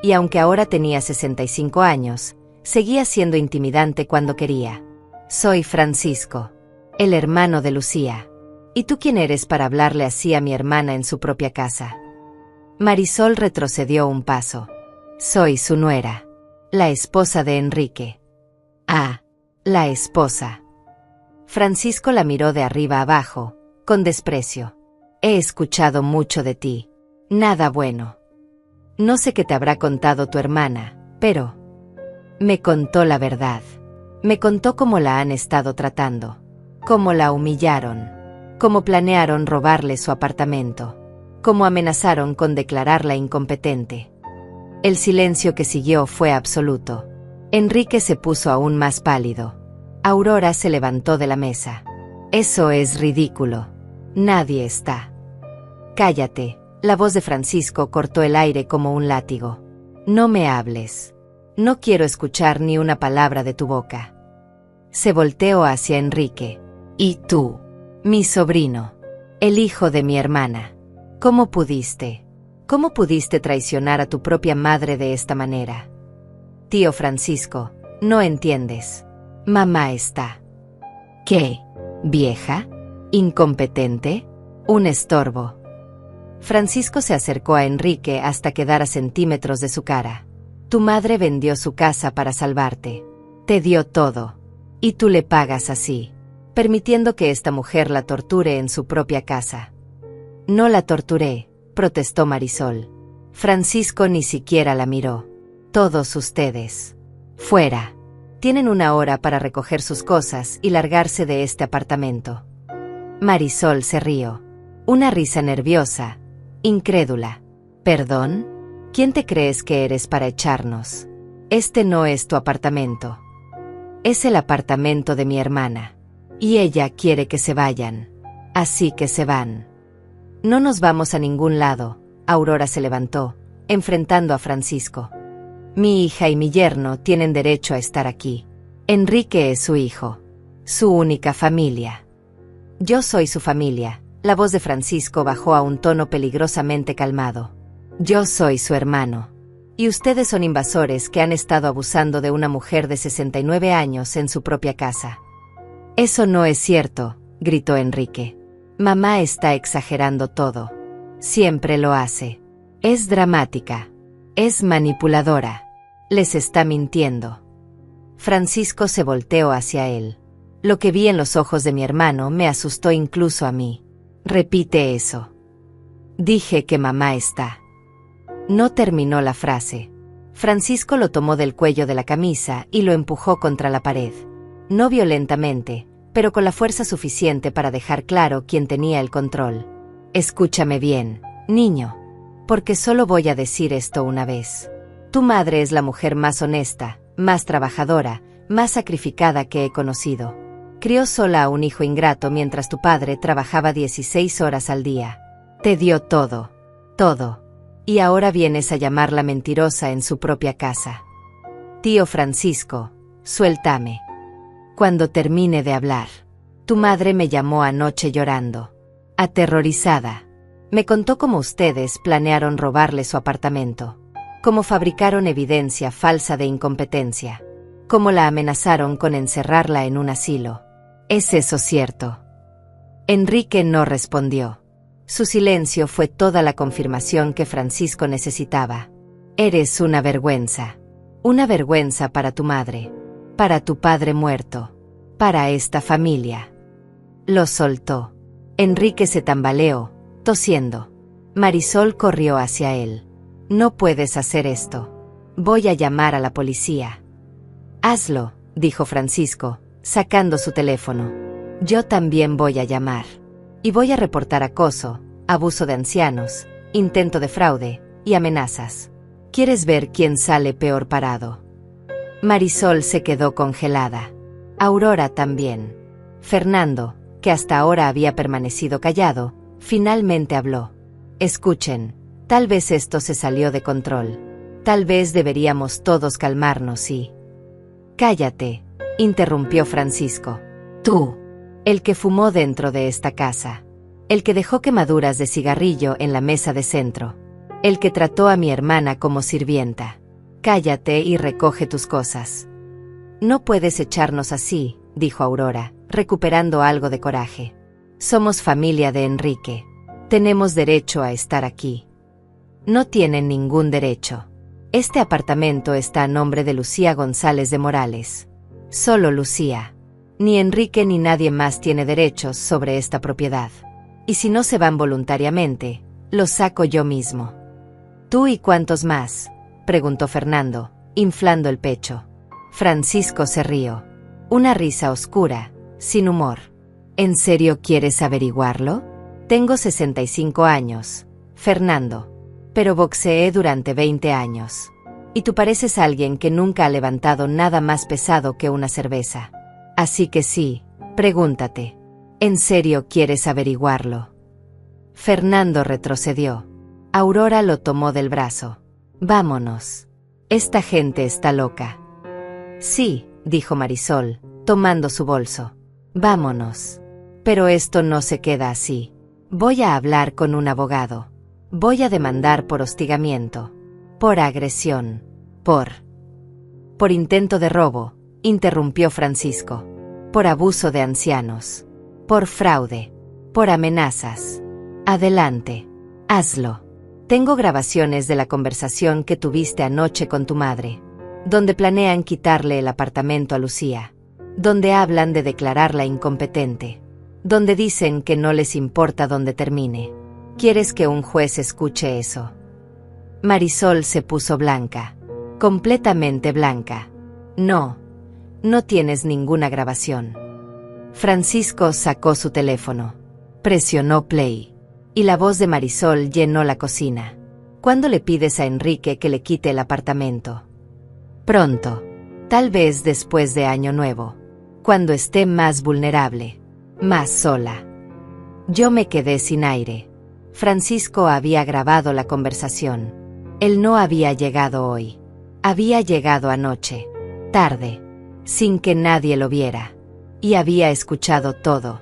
A: Y aunque ahora tenía 65 años, seguía siendo intimidante cuando quería. Soy Francisco, el hermano de Lucía. ¿Y tú quién eres para hablarle así a mi hermana en su propia casa? Marisol retrocedió un paso. Soy su nuera, la esposa de Enrique. Ah, la esposa. Francisco la miró de arriba abajo, con desprecio. He escuchado mucho de ti. Nada bueno. No sé qué te habrá contado tu hermana, pero... Me contó la verdad. Me contó cómo la han estado tratando. Cómo la humillaron. Cómo planearon robarle su apartamento. Cómo amenazaron con declararla incompetente. El silencio que siguió fue absoluto. Enrique se puso aún más pálido. Aurora se levantó de la mesa. Eso es ridículo. Nadie está. Cállate. La voz de Francisco cortó el aire como un látigo. No me hables. No quiero escuchar ni una palabra de tu boca. Se volteó hacia Enrique. ¿Y tú? Mi sobrino. El hijo de mi hermana. ¿Cómo pudiste? ¿Cómo pudiste traicionar a tu propia madre de esta manera? Tío Francisco, no entiendes. Mamá está. ¿Qué? ¿Vieja? ¿Incompetente? Un estorbo. Francisco se acercó a Enrique hasta quedar a centímetros de su cara. Tu madre vendió su casa para salvarte. Te dio todo. Y tú le pagas así, permitiendo que esta mujer la torture en su propia casa. No la torturé, protestó Marisol. Francisco ni siquiera la miró. Todos ustedes. Fuera. Tienen 1 hora para recoger sus cosas y largarse de este apartamento. Marisol se rió. Una risa nerviosa, incrédula. ¿Perdón? ¿Quién te crees que eres para echarnos? Este no es tu apartamento. Es el apartamento de mi hermana. Y ella quiere que se vayan. Así que se van. No nos vamos a ningún lado. Aurora se levantó, enfrentando a Francisco. Mi hija y mi yerno tienen derecho a estar aquí. Enrique es su hijo. Su única familia. Yo soy su familia. La voz de Francisco bajó a un tono peligrosamente calmado. Yo soy su hermano. Y ustedes son invasores que han estado abusando de una mujer de 69 años en su propia casa. Eso no es cierto, gritó Enrique. Mamá está exagerando todo. Siempre lo hace. Es dramática. Es manipuladora. Les está mintiendo. Francisco se volteó hacia él. Lo que vi en los ojos de mi hermano me asustó incluso a mí. Repite eso. Dije que mamá está. No terminó la frase. Francisco lo tomó del cuello de la camisa y lo empujó contra la pared. No violentamente, pero con la fuerza suficiente para dejar claro quién tenía el control. Escúchame bien, niño. Porque solo voy a decir esto una vez. Tu madre es la mujer más honesta, más trabajadora, más sacrificada que he conocido. Crió sola a un hijo ingrato mientras tu padre trabajaba 16 horas al día. Te dio todo. Todo. Y ahora vienes a llamarla mentirosa en su propia casa. Tío Francisco, suéltame. Cuando termine de hablar. Tu madre me llamó anoche llorando. Aterrorizada. Me contó cómo ustedes planearon robarle su apartamento. Cómo fabricaron evidencia falsa de incompetencia. Cómo la amenazaron con encerrarla en un asilo. ¿Es eso cierto? Enrique no respondió. Su silencio fue toda la confirmación que Francisco necesitaba. Eres una vergüenza. Una vergüenza para tu madre. Para tu padre muerto. Para esta familia. Lo soltó. Enrique se tambaleó, tosiendo. Marisol corrió hacia él. No puedes hacer esto. Voy a llamar a la policía. Hazlo, dijo Francisco, sacando su teléfono. Yo también voy a llamar. Y voy a reportar acoso, abuso de ancianos, intento de fraude y amenazas. ¿Quieres ver quién sale peor parado? Marisol se quedó congelada. Aurora también. Fernando, que hasta ahora había permanecido callado, finalmente habló. Escuchen, tal vez esto se salió de control. Tal vez deberíamos todos calmarnos y... Cállate, interrumpió Francisco. Tú, el que fumó dentro de esta casa. El que dejó quemaduras de cigarrillo en la mesa de centro. El que trató a mi hermana como sirvienta. Cállate y recoge tus cosas. No puedes echarnos así, dijo Aurora, recuperando algo de coraje. Somos familia de Enrique. Tenemos derecho a estar aquí. No tienen ningún derecho. Este apartamento está a nombre de Lucía González de Morales. Solo Lucía. Ni Enrique ni nadie más tiene derechos sobre esta propiedad. Y si no se van voluntariamente, los saco yo mismo. ¿Tú y cuántos más?, preguntó Fernando, inflando el pecho. Francisco se rió. Una risa oscura, sin humor. ¿En serio quieres averiguarlo? Tengo 65 años, Fernando. Pero boxeé durante 20 años. Y tú pareces alguien que nunca ha levantado nada más pesado que una cerveza. Así que sí, pregúntate. ¿En serio quieres averiguarlo? Fernando retrocedió. Aurora lo tomó del brazo. Vámonos. Esta gente está loca. Sí, dijo Marisol, tomando su bolso. Vámonos. Pero esto no se queda así. Voy a hablar con un abogado. Voy a demandar por hostigamiento. Por agresión. Por intento de robo, interrumpió Francisco. Por abuso de ancianos. Por fraude. Por amenazas. Adelante. Hazlo. Tengo grabaciones de la conversación que tuviste anoche con tu madre, donde planean quitarle el apartamento a Lucía, donde hablan de declararla incompetente, donde dicen que no les importa dónde termine. ¿Quieres que un juez escuche eso? Marisol se puso blanca, completamente blanca. No, no tienes ninguna grabación. Francisco sacó su teléfono, presionó play. Y la voz de Marisol llenó la cocina. ¿Cuándo le pides a Enrique que le quite el apartamento? Pronto. Tal vez después de Año Nuevo. Cuando esté más vulnerable. Más sola. Yo me quedé sin aire. Francisco había grabado la conversación. Él no había llegado hoy. Había llegado anoche. Tarde. Sin que nadie lo viera. Y había escuchado todo.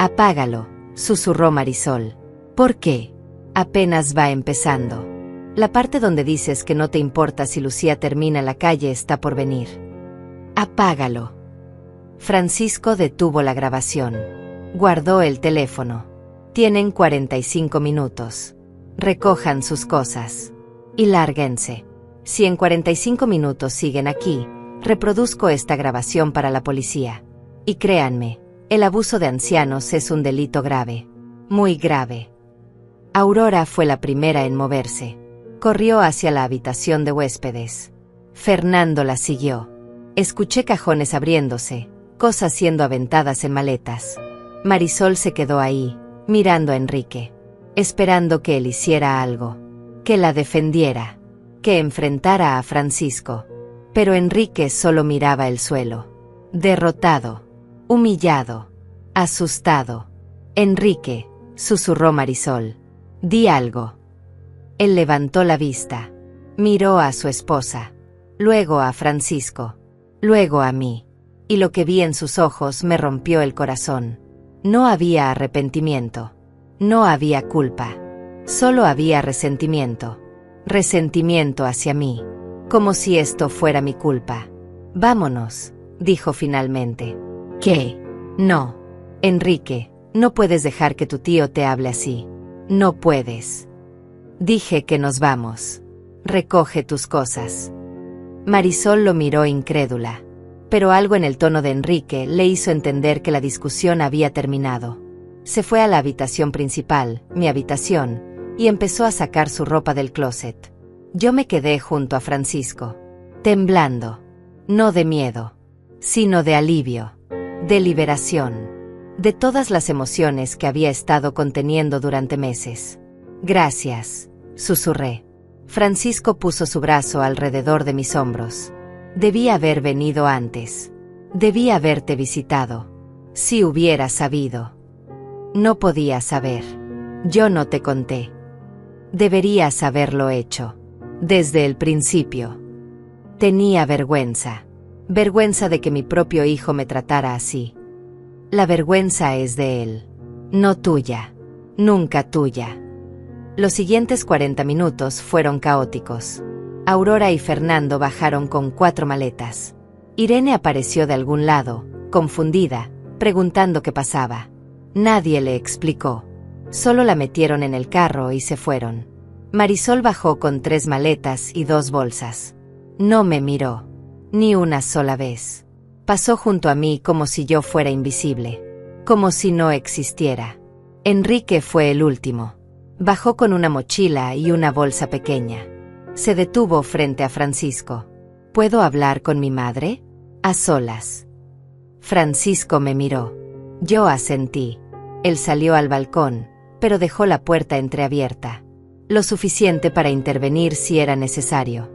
A: Apágalo, susurró Marisol. ¿Por qué? Apenas va empezando. La parte donde dices que no te importa si Lucía termina en la calle está por venir. Apágalo. Francisco detuvo la grabación. Guardó el teléfono. Tienen 45 minutos. Recojan sus cosas. Y lárguense. Si en 45 minutos siguen aquí, reproduzco esta grabación para la policía. Y créanme, el abuso de ancianos es un delito grave. Muy grave. Aurora fue la primera en moverse. Corrió hacia la habitación de huéspedes. Fernando la siguió. Escuché cajones abriéndose, cosas siendo aventadas en maletas. Marisol se quedó ahí, mirando a Enrique, esperando que él hiciera algo, que la defendiera, que enfrentara a Francisco. Pero Enrique solo miraba el suelo. Derrotado. Humillado. Asustado. Enrique, susurró Marisol. Di algo. Él levantó la vista. Miró a su esposa. Luego a Francisco. Luego a mí. Y lo que vi en sus ojos me rompió el corazón. No había arrepentimiento. No había culpa. Solo había resentimiento. Resentimiento hacia mí. Como si esto fuera mi culpa. Vámonos, dijo finalmente. ¿Qué? No. Enrique, no puedes dejar que tu tío te hable así. No puedes. Dije que nos vamos. Recoge tus cosas. Marisol lo miró incrédula. Pero algo en el tono de Enrique le hizo entender que la discusión había terminado. Se fue a la habitación principal, mi habitación, y empezó a sacar su ropa del closet. Yo me quedé junto a Francisco, temblando. No de miedo, sino de alivio, de liberación, de todas las emociones que había estado conteniendo durante meses. Gracias, susurré. Francisco puso su brazo alrededor de mis hombros. Debí haber venido antes. Debí haberte visitado. Si hubiera sabido. No podía saber. Yo no te conté. Deberías haberlo hecho. Desde el principio. Tenía vergüenza. Vergüenza de que mi propio hijo me tratara así. La vergüenza es de él. No tuya. Nunca tuya. Los siguientes 40 minutos fueron caóticos. Aurora y Fernando bajaron con 4 maletas. Irene apareció de algún lado, confundida, preguntando qué pasaba. Nadie le explicó. Solo la metieron en el carro y se fueron. Marisol bajó con 3 maletas y 2 bolsas. No me miró. Ni una sola vez. Pasó junto a mí como si yo fuera invisible. Como si no existiera. Enrique fue el último. Bajó con una mochila y una bolsa pequeña. Se detuvo frente a Francisco. ¿Puedo hablar con mi madre? A solas. Francisco me miró. Yo asentí. Él salió al balcón, pero dejó la puerta entreabierta. Lo suficiente para intervenir si era necesario.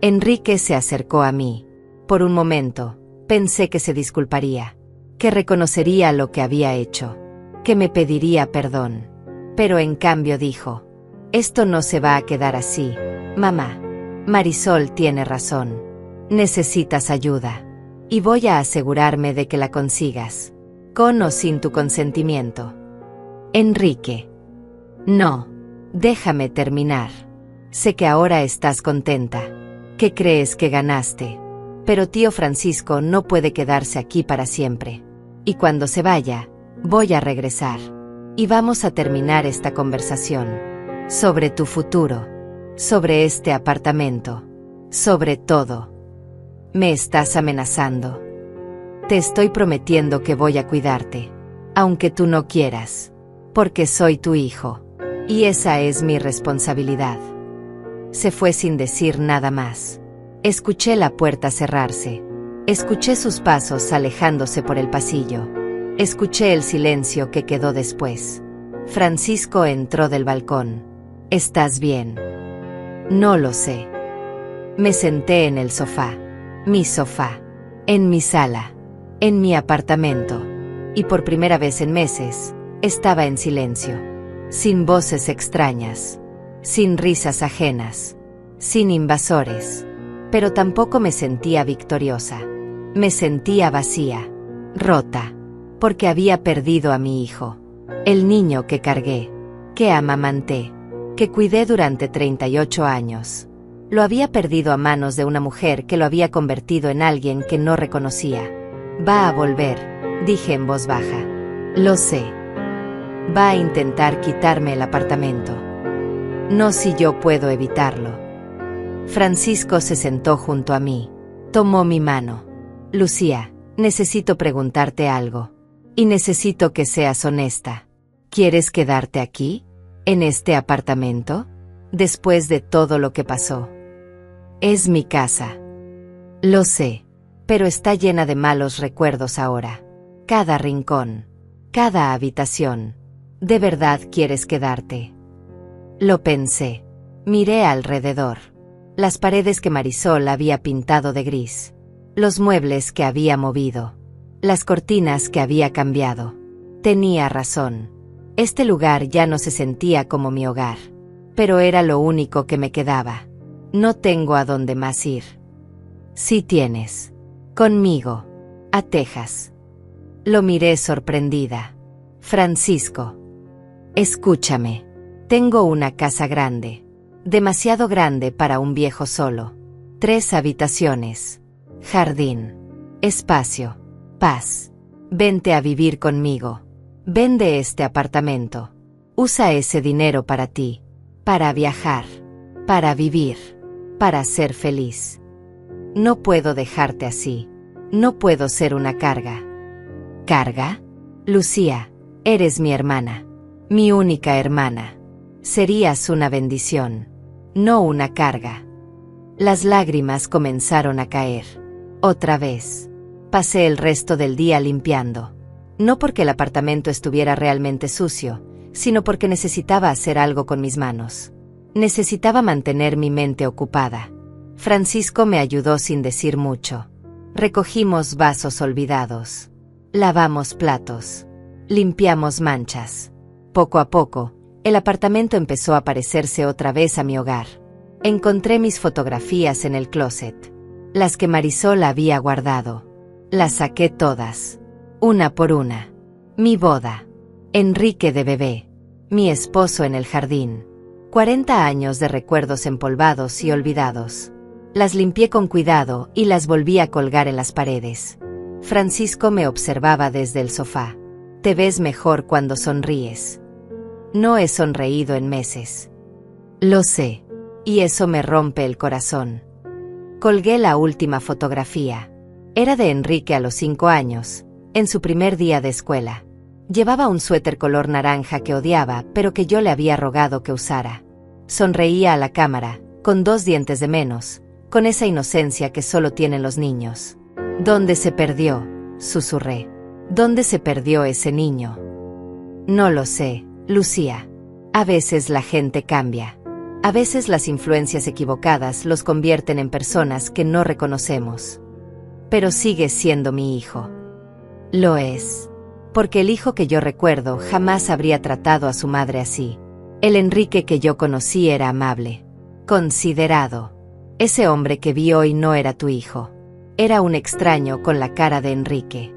A: Enrique se acercó a mí. Por un momento, pensé que se disculparía, que reconocería lo que había hecho, que me pediría perdón. Pero en cambio dijo, esto no se va a quedar así, mamá. Marisol tiene razón. Necesitas ayuda. Y voy a asegurarme de que la consigas, con o sin tu consentimiento. Enrique. No. Déjame terminar. Sé que ahora estás contenta, que crees que ganaste. Pero tío Francisco no puede quedarse aquí para siempre. Y cuando se vaya, voy a regresar. Y vamos a terminar esta conversación. Sobre tu futuro. Sobre este apartamento. Sobre todo. Me estás amenazando. Te estoy prometiendo que voy a cuidarte. Aunque tú no quieras. Porque soy tu hijo. Y esa es mi responsabilidad. Se fue sin decir nada más. Escuché la puerta cerrarse. Escuché sus pasos alejándose por el pasillo. Escuché el silencio que quedó después. Francisco entró del balcón. ¿Estás bien? No lo sé. Me senté en el sofá. Mi sofá. En mi sala. En mi apartamento. Y por primera vez en meses, estaba en silencio. Sin voces extrañas. Sin risas ajenas. Sin invasores. Pero tampoco me sentía victoriosa. Me sentía vacía. Rota. Porque había perdido a mi hijo. El niño que cargué. Que amamanté. Que cuidé durante 38 años. Lo había perdido a manos de una mujer que lo había convertido en alguien que no reconocía. Va a volver, dije en voz baja. Lo sé. Va a intentar quitarme el apartamento. No si yo puedo evitarlo. Francisco se sentó junto a mí. Tomó mi mano. Lucía, necesito preguntarte algo. Y necesito que seas honesta. ¿Quieres quedarte aquí? ¿En este apartamento? Después de todo lo que pasó. Es mi casa. Lo sé. Pero está llena de malos recuerdos ahora. Cada rincón. Cada habitación. ¿De verdad quieres quedarte? Lo pensé. Miré alrededor. Las paredes que Marisol había pintado de gris. Los muebles que había movido. Las cortinas que había cambiado. Tenía razón. Este lugar ya no se sentía como mi hogar. Pero era lo único que me quedaba. No tengo a dónde más ir. Sí tienes. Conmigo. A Texas. Lo miré sorprendida. Francisco. Escúchame. Tengo una casa grande. Demasiado grande para un viejo solo. 3 habitaciones. Jardín. Espacio. Paz. Vente a vivir conmigo. Vende este apartamento. Usa ese dinero para ti. Para viajar. Para vivir. Para ser feliz. No puedo dejarte así. No puedo ser una carga. ¿Carga? Lucía, eres mi hermana. Mi única hermana. Serías una bendición. No una carga. Las lágrimas comenzaron a caer. Otra vez. Pasé el resto del día limpiando. No porque el apartamento estuviera realmente sucio, sino porque necesitaba hacer algo con mis manos. Necesitaba mantener mi mente ocupada. Francisco me ayudó sin decir mucho. Recogimos vasos olvidados. Lavamos platos. Limpiamos manchas. Poco a poco, el apartamento empezó a parecerse otra vez a mi hogar. Encontré mis fotografías en el closet. Las que Marisol había guardado. Las saqué todas. Una por una. Mi boda. Enrique de bebé. Mi esposo en el jardín. 40 años de recuerdos empolvados y olvidados. Las limpié con cuidado y las volví a colgar en las paredes. Francisco me observaba desde el sofá. Te ves mejor cuando sonríes. No he sonreído en meses. Lo sé. Y eso me rompe el corazón. Colgué la última fotografía. Era de Enrique a los 5 años, en su primer día de escuela. Llevaba un suéter color naranja que odiaba, pero que yo le había rogado que usara. Sonreía a la cámara, con 2 dientes de menos, con esa inocencia que solo tienen los niños. ¿Dónde se perdió?, susurré. ¿Dónde se perdió ese niño? No lo sé, Lucía. A veces la gente cambia. A veces las influencias equivocadas los convierten en personas que no reconocemos. Pero sigue siendo mi hijo. Lo es. Porque el hijo que yo recuerdo jamás habría tratado a su madre así. El Enrique que yo conocí era amable. Considerado. Ese hombre que vi hoy no era tu hijo. Era un extraño con la cara de Enrique.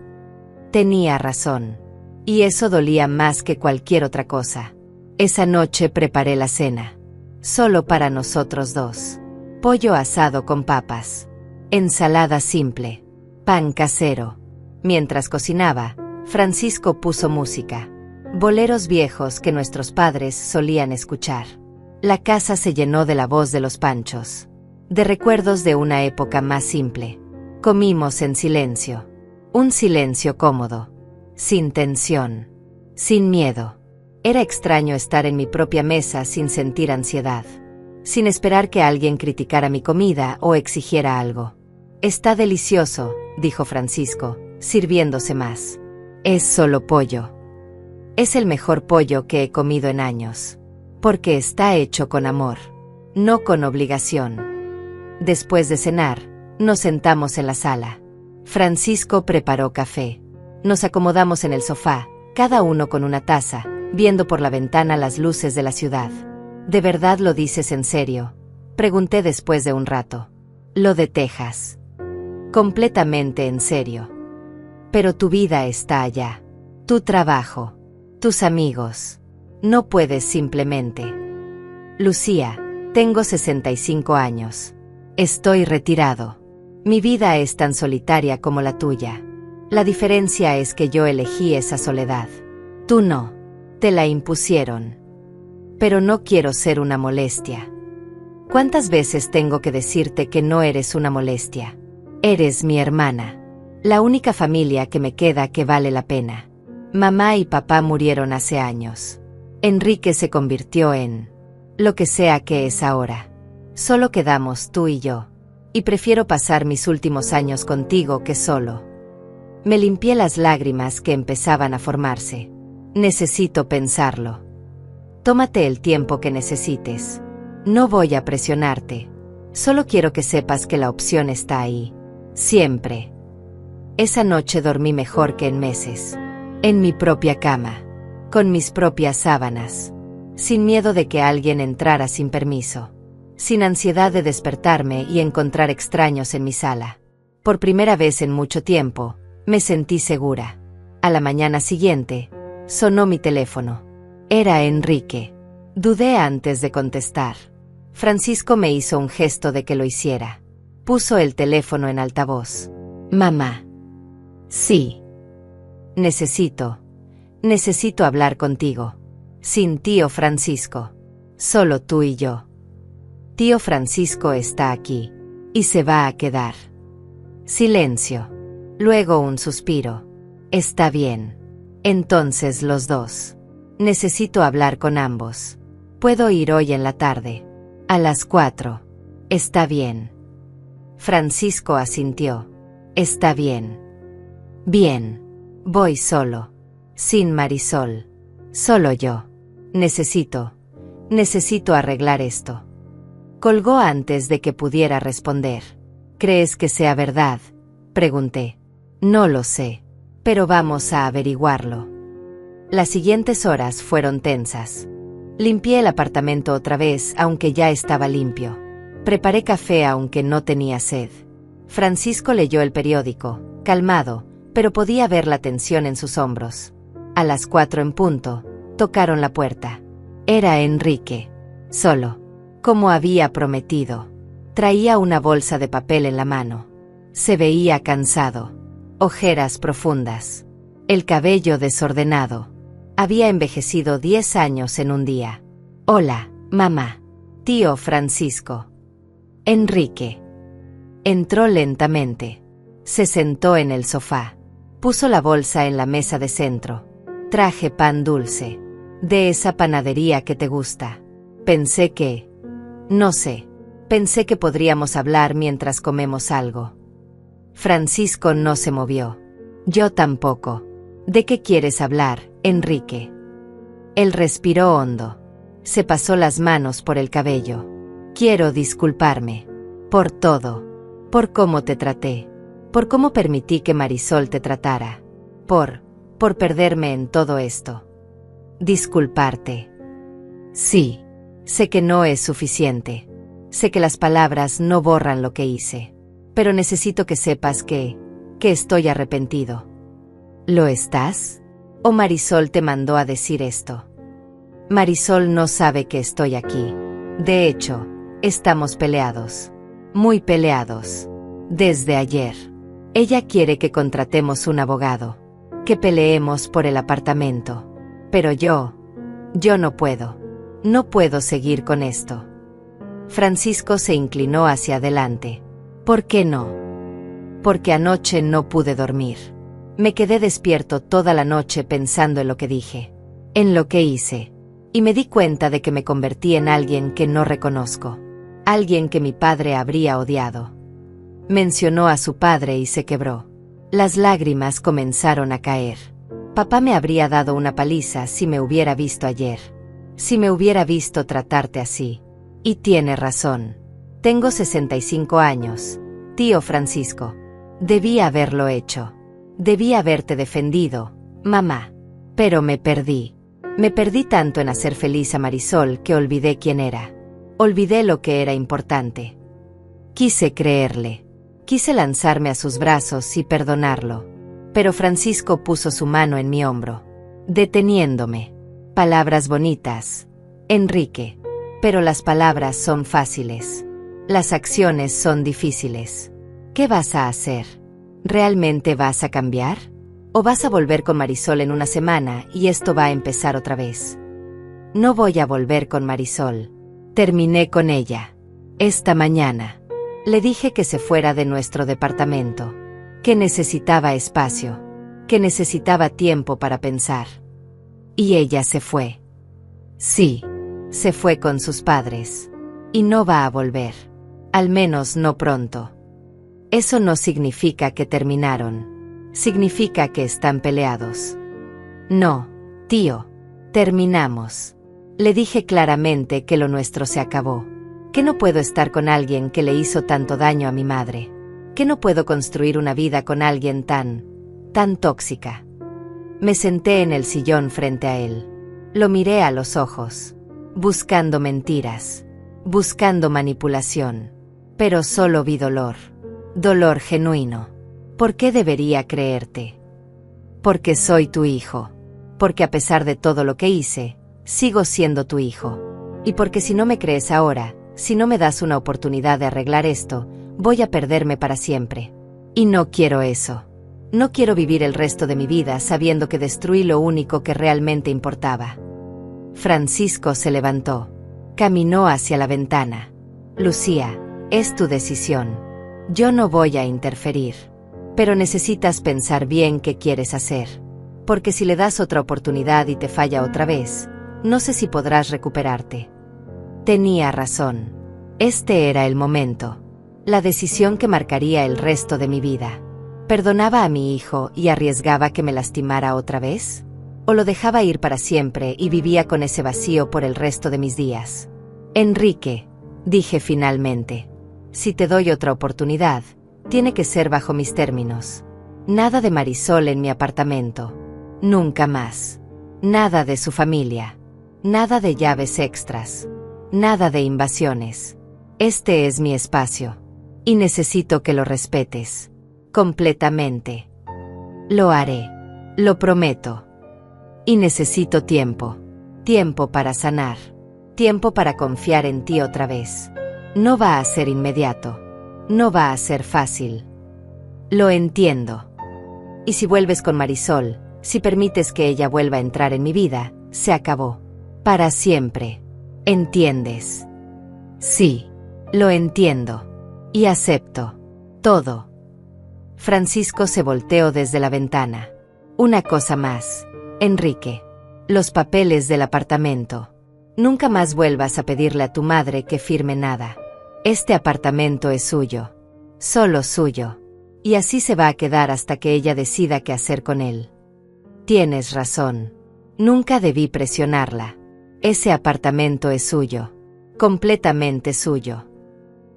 A: Tenía razón. Y eso dolía más que cualquier otra cosa. Esa noche preparé la cena. Solo para nosotros 2. Pollo asado con papas. Ensalada simple. Pan casero. Mientras cocinaba, Francisco puso música. Boleros viejos que nuestros padres solían escuchar. La casa se llenó de la voz de los Panchos. De recuerdos de una época más simple. Comimos en silencio. Un silencio cómodo. Sin tensión. Sin miedo. Era extraño estar en mi propia mesa sin sentir ansiedad. Sin esperar que alguien criticara mi comida o exigiera algo. Está delicioso, dijo Francisco, sirviéndose más. Es solo pollo. Es el mejor pollo que he comido en años. Porque está hecho con amor. No con obligación. Después de cenar, nos sentamos en la sala. Francisco preparó café. Nos acomodamos en el sofá, cada uno con una taza, viendo por la ventana las luces de la ciudad. ¿De verdad lo dices en serio?, pregunté después de un rato. Lo de Texas. Completamente en serio. Pero tu vida está allá. Tu trabajo. Tus amigos. No puedes simplemente. Lucía, tengo 65 años. Estoy retirado. Mi vida es tan solitaria como la tuya. La diferencia es que yo elegí esa soledad. Tú no. Te la impusieron. Pero no quiero ser una molestia. ¿Cuántas veces tengo que decirte que no eres una molestia? Eres mi hermana. La única familia que me queda que vale la pena. Mamá y papá murieron hace años. Enrique se convirtió en lo que sea que es ahora. Solo quedamos tú y yo. Y prefiero pasar mis últimos años contigo que solo. Me limpié las lágrimas que empezaban a formarse. Necesito pensarlo. Tómate el tiempo que necesites. No voy a presionarte. Solo quiero que sepas que la opción está ahí. Siempre. Esa noche dormí mejor que en meses. En mi propia cama. Con mis propias sábanas. Sin miedo de que alguien entrara sin permiso. Sin ansiedad de despertarme y encontrar extraños en mi sala. Por primera vez en mucho tiempo, me sentí segura. A la mañana siguiente, sonó mi teléfono. Era Enrique. Dudé antes de contestar. Francisco me hizo un gesto de que lo hiciera. Puso el teléfono en altavoz. Mamá. Sí. Necesito hablar contigo. Sin tío Francisco. Solo tú y yo. Tío Francisco está aquí. Y se va a quedar. Silencio. Luego un suspiro. Está bien. Entonces los dos. Necesito hablar con ambos. Puedo ir hoy en la tarde. A las 4. Está bien. Francisco asintió. Está bien. Bien. Voy solo. Sin Marisol. Solo yo. Necesito arreglar esto. Colgó antes de que pudiera responder. ¿Crees que sea verdad? Pregunté. No lo sé. Pero vamos a averiguarlo. Las siguientes horas fueron tensas. Limpié el apartamento otra vez, aunque ya estaba limpio. Preparé café aunque no tenía sed. Francisco leyó el periódico, calmado, pero podía ver la tensión en sus hombros. A las 4 en punto, tocaron la puerta. Era Enrique. Solo. Como había prometido. Traía una bolsa de papel en la mano. Se veía cansado. Ojeras profundas. El cabello desordenado. Había envejecido 10 años en un día. Hola, mamá. Tío Francisco. Enrique. Entró lentamente. Se sentó en el sofá. Puso la bolsa en la mesa de centro. Traje pan dulce. De esa panadería que te gusta. Pensé que... No sé. Pensé que podríamos hablar mientras comemos algo. Francisco no se movió. Yo tampoco. ¿De qué quieres hablar, Enrique? Él respiró hondo. Se pasó las manos por el cabello. Quiero disculparme. Por todo. Por cómo te traté. Por cómo permití que Marisol te tratara. Por perderme en todo esto. Disculparte. Sí. Sé que no es suficiente. Sé que las palabras no borran lo que hice. Pero necesito que sepas que estoy arrepentido. ¿Lo estás? ¿O Marisol te mandó a decir esto? Marisol no sabe que estoy aquí. De hecho, estamos peleados. Muy peleados. Desde ayer. Ella quiere que contratemos un abogado. Que peleemos por el apartamento. Pero yo no puedo. No puedo seguir con esto. Francisco se inclinó hacia adelante. ¿Por qué no? Porque anoche no pude dormir. Me quedé despierto toda la noche pensando en lo que dije. En lo que hice. Y me di cuenta de que me convertí en alguien que no reconozco. Alguien que mi padre habría odiado. Mencionó a su padre y se quebró. Las lágrimas comenzaron a caer. Papá me habría dado una paliza si me hubiera visto ayer. Si me hubiera visto tratarte así. Y tiene razón. Tengo 65 años, tío Francisco. Debí haberlo hecho. Debí haberte defendido, mamá. Pero me perdí. Me perdí tanto en hacer feliz a Marisol que olvidé quién era. Olvidé lo que era importante. Quise creerle. Quise lanzarme a sus brazos y perdonarlo. Pero Francisco puso su mano en mi hombro, deteniéndome. Palabras bonitas, Enrique. Pero las palabras son fáciles. Las acciones son difíciles. ¿Qué vas a hacer? ¿Realmente vas a cambiar? ¿O vas a volver con Marisol en una semana y esto va a empezar otra vez? No voy a volver con Marisol. Terminé con ella. Esta mañana. Le dije que se fuera de nuestro departamento. Que necesitaba espacio. Que necesitaba tiempo para pensar. Y ella se fue. Sí. Se fue con sus padres. Y no va a volver. Al menos no pronto. Eso no significa que terminaron. Significa que están peleados. No, tío. Terminamos. Le dije claramente que lo nuestro se acabó. Que no puedo estar con alguien que le hizo tanto daño a mi madre. qué no puedo construir una vida con alguien tan tóxica? Me senté en el sillón frente a él. Lo miré a los ojos, buscando mentiras, buscando manipulación. Pero solo vi dolor. Dolor genuino. ¿Por qué debería creerte? Porque soy tu hijo. Porque a pesar de todo lo que hice, sigo siendo tu hijo. Y porque si no me crees ahora, si no me das una oportunidad de arreglar esto, voy a perderme para siempre. Y no quiero eso. No quiero vivir el resto de mi vida sabiendo que destruí lo único que realmente importaba. Francisco se levantó. Caminó hacia la ventana. Lucía, es tu decisión. Yo no voy a interferir. Pero necesitas pensar bien qué quieres hacer. Porque si le das otra oportunidad y te falla otra vez, no sé si podrás recuperarte. Tenía razón. Este era el momento. La decisión que marcaría el resto de mi vida. ¿Perdonaba a mi hijo y arriesgaba que me lastimara otra vez? ¿O lo dejaba ir para siempre y vivía con ese vacío por el resto de mis días? Enrique, dije finalmente, si te doy otra oportunidad, tiene que ser bajo mis términos. Nada de Marisol en mi apartamento. Nunca más. Nada de su familia. Nada de llaves extras. Nada de invasiones. Este es mi espacio. Y necesito que lo respetes. Completamente. Lo haré. Lo prometo. Y necesito tiempo. Tiempo para sanar. Tiempo para confiar en ti otra vez. No va a ser inmediato. No va a ser fácil. Lo entiendo. Y si vuelves con Marisol, si permites que ella vuelva a entrar en mi vida, se acabó. Para siempre. ¿Entiendes? Sí. Lo entiendo. Y acepto. Todo. Francisco se volteó desde la ventana. Una cosa más, Enrique. Los papeles del apartamento. Nunca más vuelvas a pedirle a tu madre que firme nada. Este apartamento es suyo. Solo suyo. Y así se va a quedar hasta que ella decida qué hacer con él. Tienes razón. Nunca debí presionarla. Ese apartamento es suyo. Completamente suyo.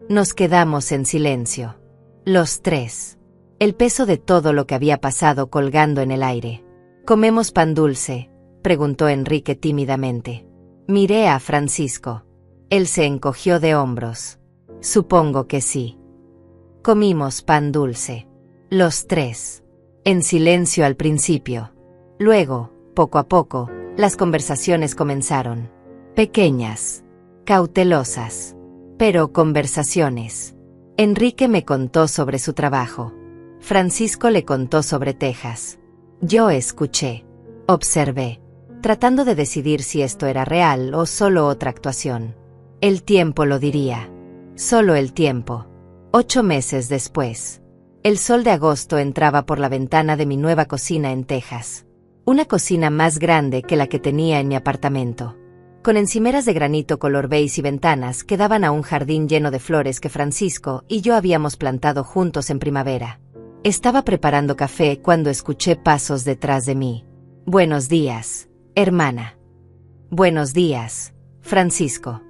A: Nos quedamos en silencio. Los tres. El peso de todo lo que había pasado colgando en el aire. ¿Comemos pan dulce?, preguntó Enrique tímidamente. Miré a Francisco. Él se encogió de hombros. Supongo que sí. Comimos pan dulce. Los tres. En silencio al principio. Luego, poco a poco, las conversaciones comenzaron. Pequeñas. Cautelosas. Pero conversaciones. Enrique me contó sobre su trabajo. Francisco le contó sobre Texas. Yo escuché. Observé. Tratando de decidir si esto era real o solo otra actuación. El tiempo lo diría. Solo el tiempo. 8 meses después. El sol de agosto entraba por la ventana de mi nueva cocina en Texas. Una cocina más grande que la que tenía en mi apartamento. Con encimeras de granito color beige y ventanas que daban a un jardín lleno de flores que Francisco y yo habíamos plantado juntos en primavera. Estaba preparando café cuando escuché pasos detrás de mí. Buenos días, hermana. Buenos días, Francisco.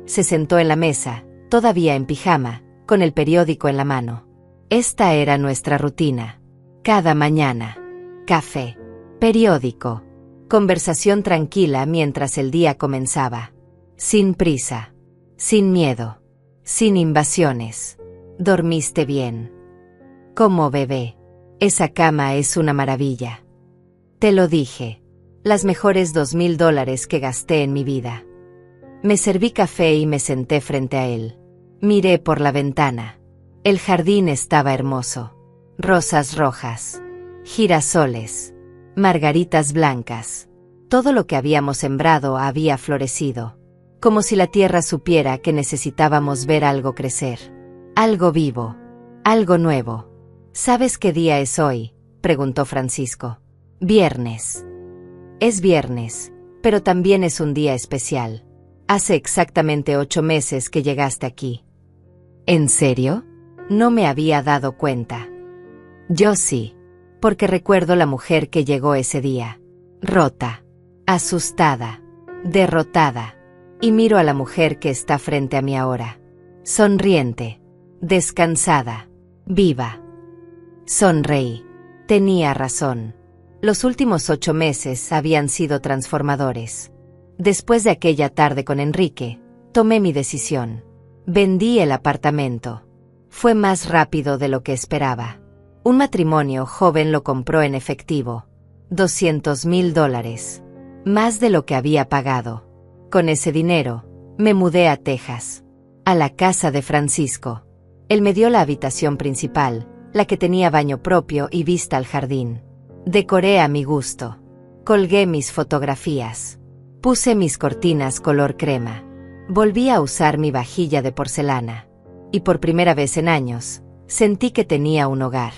A: Se sentó en la mesa, todavía en pijama, con el periódico en la mano. Esta era nuestra rutina. Cada mañana. Café. Periódico. Conversación tranquila mientras el día comenzaba. Sin prisa. Sin miedo. Sin invasiones. ¿Dormiste bien? ¿Cómo, bebé? Esa cama es una maravilla. Te lo dije. Las mejores $2,000 que gasté en mi vida. Me serví café y me senté frente a él. Miré por la ventana. El jardín estaba hermoso. Rosas rojas. Girasoles. Margaritas blancas. Todo lo que habíamos sembrado había florecido. Como si la tierra supiera que necesitábamos ver algo crecer. Algo vivo. Algo nuevo. ¿Sabes qué día es hoy?, preguntó Francisco. Viernes. Es viernes, pero también es un día especial. Hace exactamente 8 meses que llegaste aquí. ¿En serio? No me había dado cuenta. Yo sí, porque recuerdo la mujer que llegó ese día. Rota, asustada, derrotada. Y miro a la mujer que está frente a mí ahora. Sonriente, descansada. Viva. Sonreí. Tenía razón. Los últimos 8 meses habían sido transformadores. Después de aquella tarde con Enrique, tomé mi decisión. Vendí el apartamento. Fue más rápido de lo que esperaba. Un matrimonio joven lo compró en efectivo. $200,000. Más de lo que había pagado. Con ese dinero, me mudé a Texas. A la casa de Francisco. Él me dio la habitación principal, la que tenía baño propio y vista al jardín. Decoré a mi gusto. Colgué mis fotografías. Puse mis cortinas color crema. Volví a usar mi vajilla de porcelana. Y por primera vez en años, sentí que tenía un hogar.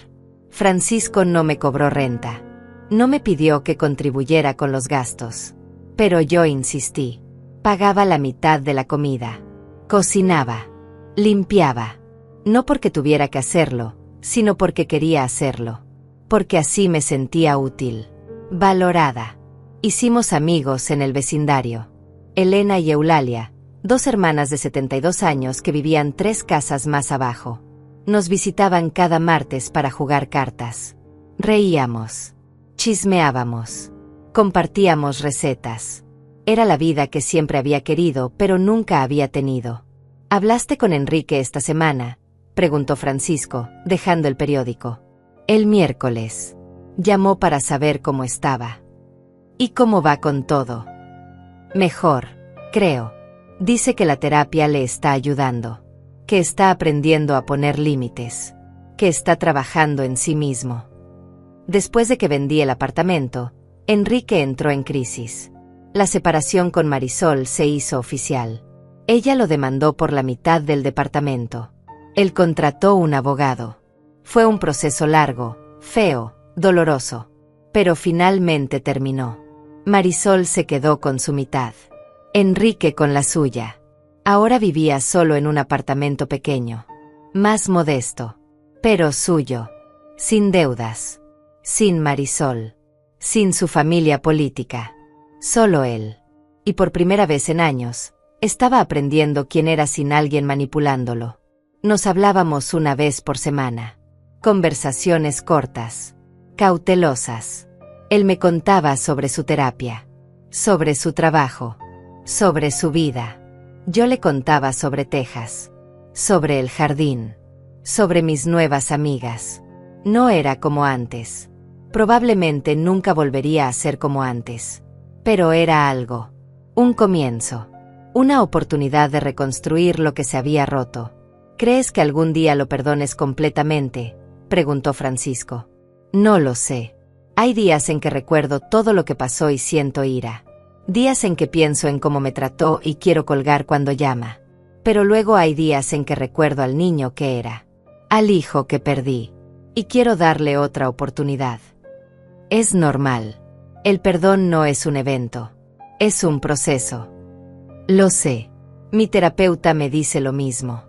A: Francisco no me cobró renta. No me pidió que contribuyera con los gastos. Pero yo insistí. Pagaba la mitad de la comida. Cocinaba. Limpiaba. No porque tuviera que hacerlo, sino porque quería hacerlo. Porque así me sentía útil. Valorada. Hicimos amigos en el vecindario. Elena y Eulalia, 2 hermanas de 72 años que vivían 3 casas más abajo. Nos visitaban cada martes para jugar cartas. Reíamos. Chismeábamos. Compartíamos recetas. Era la vida que siempre había querido, pero nunca había tenido. ¿Hablaste con Enrique esta semana?, preguntó Francisco, dejando el periódico. El miércoles. Llamó para saber cómo estaba. ¿Y cómo va con todo? Mejor, creo. Dice que la terapia le está ayudando. Que está aprendiendo a poner límites. Que está trabajando en sí mismo. Después de que vendí el apartamento, Enrique entró en crisis. La separación con Marisol se hizo oficial. Ella lo demandó por la mitad del departamento. Él contrató un abogado. Fue un proceso largo, feo, doloroso. Pero finalmente terminó. Marisol se quedó con su mitad. Enrique con la suya. Ahora vivía solo en un apartamento pequeño. Más modesto. Pero suyo. Sin deudas. Sin Marisol. Sin su familia política. Solo él. Y por primera vez en años, estaba aprendiendo quién era sin alguien manipulándolo. Nos hablábamos una vez por semana. Conversaciones cortas. Cautelosas. Él me contaba sobre su terapia. Sobre su trabajo. Sobre su vida. Yo le contaba sobre Texas. Sobre el jardín. Sobre mis nuevas amigas. No era como antes. Probablemente nunca volvería a ser como antes. Pero era algo. Un comienzo. Una oportunidad de reconstruir lo que se había roto. ¿Crees que algún día lo perdones completamente?, preguntó Francisco. No lo sé. Hay días en que recuerdo todo lo que pasó y siento ira. Días en que pienso en cómo me trató y quiero colgar cuando llama. Pero luego hay días en que recuerdo al niño que era. Al hijo que perdí. Y quiero darle otra oportunidad. Es normal. El perdón no es un evento. Es un proceso. Lo sé. Mi terapeuta me dice lo mismo.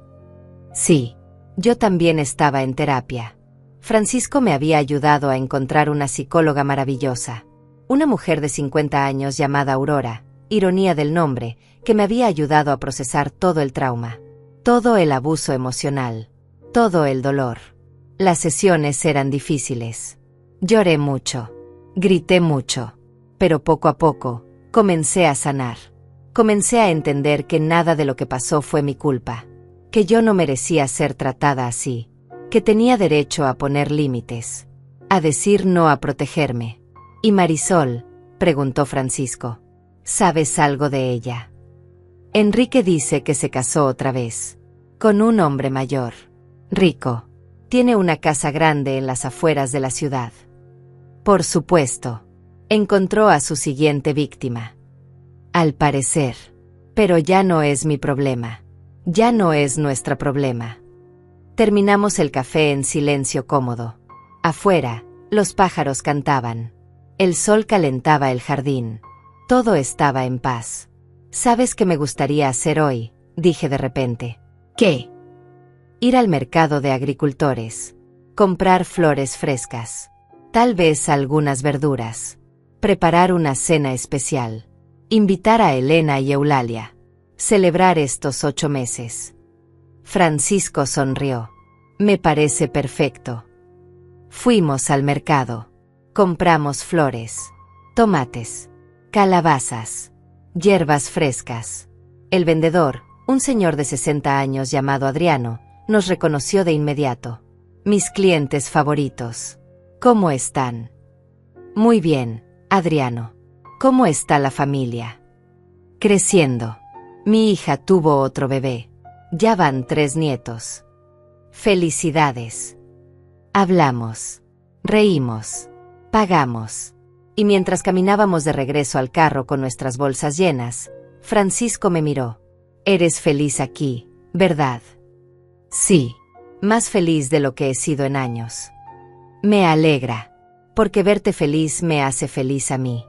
A: Sí. Yo también estaba en terapia. Francisco me había ayudado a encontrar una psicóloga maravillosa. Una mujer de 50 años llamada Aurora, ironía del nombre, que me había ayudado a procesar todo el trauma. Todo el abuso emocional. Todo el dolor. Las sesiones eran difíciles. Lloré mucho. Grité mucho. Pero poco a poco, comencé a sanar. Comencé a entender que nada de lo que pasó fue mi culpa. Que yo no merecía ser tratada así. Que tenía derecho a poner límites. A decir no, a protegerme. ¿Y Marisol?, preguntó Francisco. ¿Sabes algo de ella? Enrique dice que se casó otra vez. Con un hombre mayor. Rico. Tiene una casa grande en las afueras de la ciudad. Por supuesto. Encontró a su siguiente víctima. Al parecer. Pero ya no es mi problema. Ya no es nuestro problema. Terminamos el café en silencio cómodo. Afuera, los pájaros cantaban. El sol calentaba el jardín. Todo estaba en paz. ¿Sabes qué me gustaría hacer hoy?, dije de repente. ¿Qué? Ir al mercado de agricultores. Comprar flores frescas. Tal vez algunas verduras. Preparar una cena especial. Invitar a Elena y Eulalia. Celebrar estos 8 meses. Francisco sonrió. Me parece perfecto. Fuimos al mercado. Compramos flores, tomates, calabazas, hierbas frescas. El vendedor, un señor de 60 años llamado Adriano, nos reconoció de inmediato. Mis clientes favoritos. ¿Cómo están? Muy bien, Adriano. ¿Cómo está la familia? Creciendo. Mi hija tuvo otro bebé. Ya van 3 nietos. Felicidades. Hablamos. Reímos. Pagamos. Y mientras caminábamos de regreso al carro con nuestras bolsas llenas, Francisco me miró. Eres feliz aquí, ¿verdad? Sí. Más feliz de lo que he sido en años. Me alegra. Porque verte feliz me hace feliz a mí.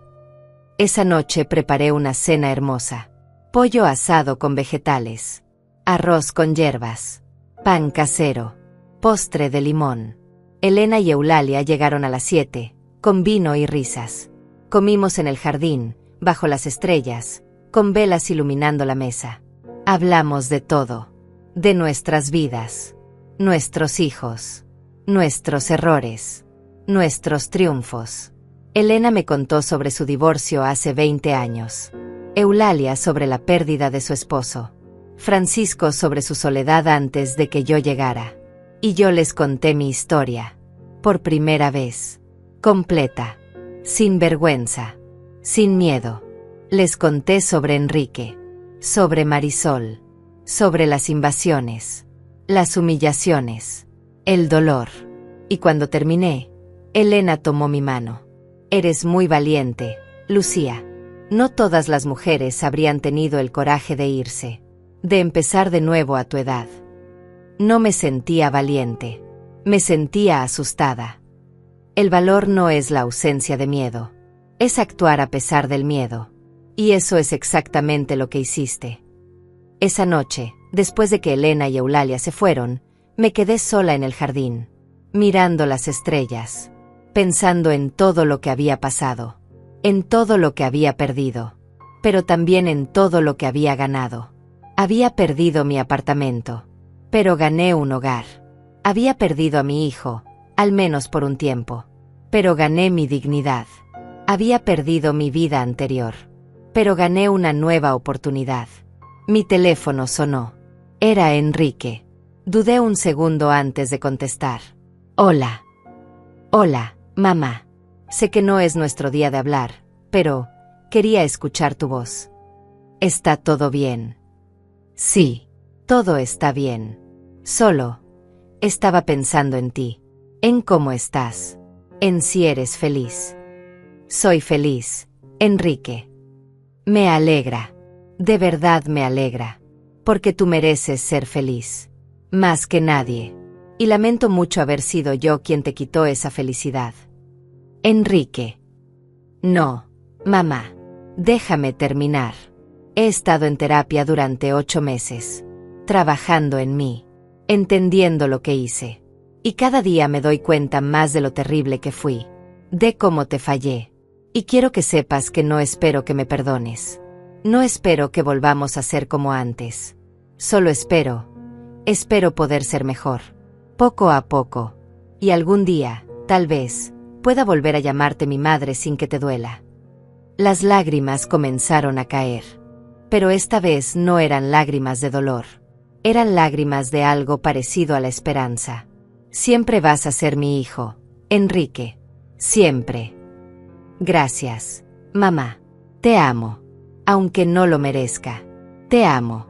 A: Esa noche preparé una cena hermosa. Pollo asado con vegetales. Arroz con hierbas. Pan casero. Postre de limón. Elena y Eulalia llegaron a las 7, con vino y risas. Comimos en el jardín, bajo las estrellas, con velas iluminando la mesa. Hablamos de todo. De nuestras vidas. Nuestros hijos. Nuestros errores. Nuestros triunfos. Elena me contó sobre su divorcio hace 20 años. Eulalia sobre la pérdida de su esposo. Francisco sobre su soledad antes de que yo llegara. Y yo les conté mi historia. Por primera vez. Completa. Sin vergüenza. Sin miedo. Les conté sobre Enrique. Sobre Marisol. Sobre las invasiones. Las humillaciones. El dolor. Y cuando terminé, Elena tomó mi mano. Eres muy valiente, Lucía. No todas las mujeres habrían tenido el coraje de irse. De empezar de nuevo a tu edad. No me sentía valiente. Me sentía asustada. El valor no es la ausencia de miedo. Es actuar a pesar del miedo. Y eso es exactamente lo que hiciste. Esa noche, después de que Elena y Eulalia se fueron, me quedé sola en el jardín, mirando las estrellas, pensando en todo lo que había pasado, en todo lo que había perdido, pero también en todo lo que había ganado. Había perdido mi apartamento, pero gané un hogar. Había perdido a mi hijo, al menos por un tiempo, pero gané mi dignidad. Había perdido mi vida anterior, pero gané una nueva oportunidad. Mi teléfono sonó. Era Enrique. Dudé un segundo antes de contestar. Hola. Hola, mamá. Sé que no es nuestro día de hablar, pero quería escuchar tu voz. ¿Está todo bien? Sí, todo está bien. Solo estaba pensando en ti, en cómo estás, en si eres feliz. Soy feliz, Enrique. Me alegra, de verdad me alegra, porque tú mereces ser feliz, más que nadie, y lamento mucho haber sido yo quien te quitó esa felicidad. Enrique. No, mamá, déjame terminar. He estado en terapia durante 8 meses, trabajando en mí, entendiendo lo que hice, y cada día me doy cuenta más de lo terrible que fui, de cómo te fallé, y quiero que sepas que no espero que me perdones. No espero que volvamos a ser como antes. Solo espero poder ser mejor, poco a poco, y algún día, tal vez, pueda volver a llamarte mi madre sin que te duela. Las lágrimas comenzaron a caer, pero esta vez no eran lágrimas de dolor, eran lágrimas de algo parecido a la esperanza. Siempre vas a ser mi hijo, Enrique, siempre. Gracias, mamá, te amo. Aunque no lo merezca. Te amo.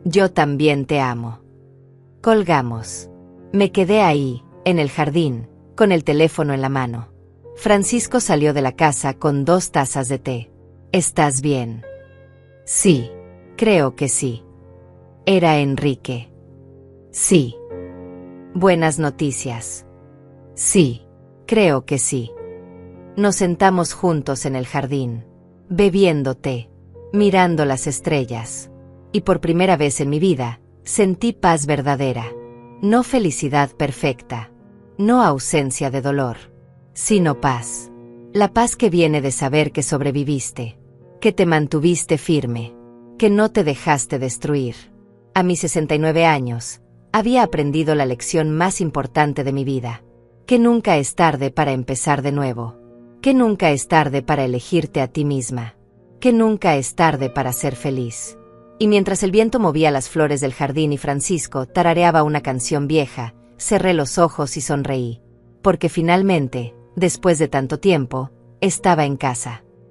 A: Yo también te amo. Colgamos. Me quedé ahí, en el jardín, con el teléfono en la mano. Francisco salió de la casa con 2 tazas de té. ¿Estás bien? Sí, creo que sí. Era Enrique. Sí. Buenas noticias. Sí, creo que sí. Nos sentamos juntos en el jardín, bebiendo té, mirando las estrellas. Y por primera vez en mi vida, sentí paz verdadera. No felicidad perfecta. No ausencia de dolor. Sino paz. La paz que viene de saber que sobreviviste. Que te mantuviste firme. Que no te dejaste destruir. A mis 69 años, Había aprendido la lección más importante de mi vida. Que nunca es tarde para empezar de nuevo. Que nunca es tarde para elegirte a ti misma. Que nunca es tarde para ser feliz. Y mientras el viento movía las flores del jardín y Francisco tarareaba una canción vieja, cerré los ojos y sonreí. Porque finalmente, después de tanto tiempo, estaba en casa.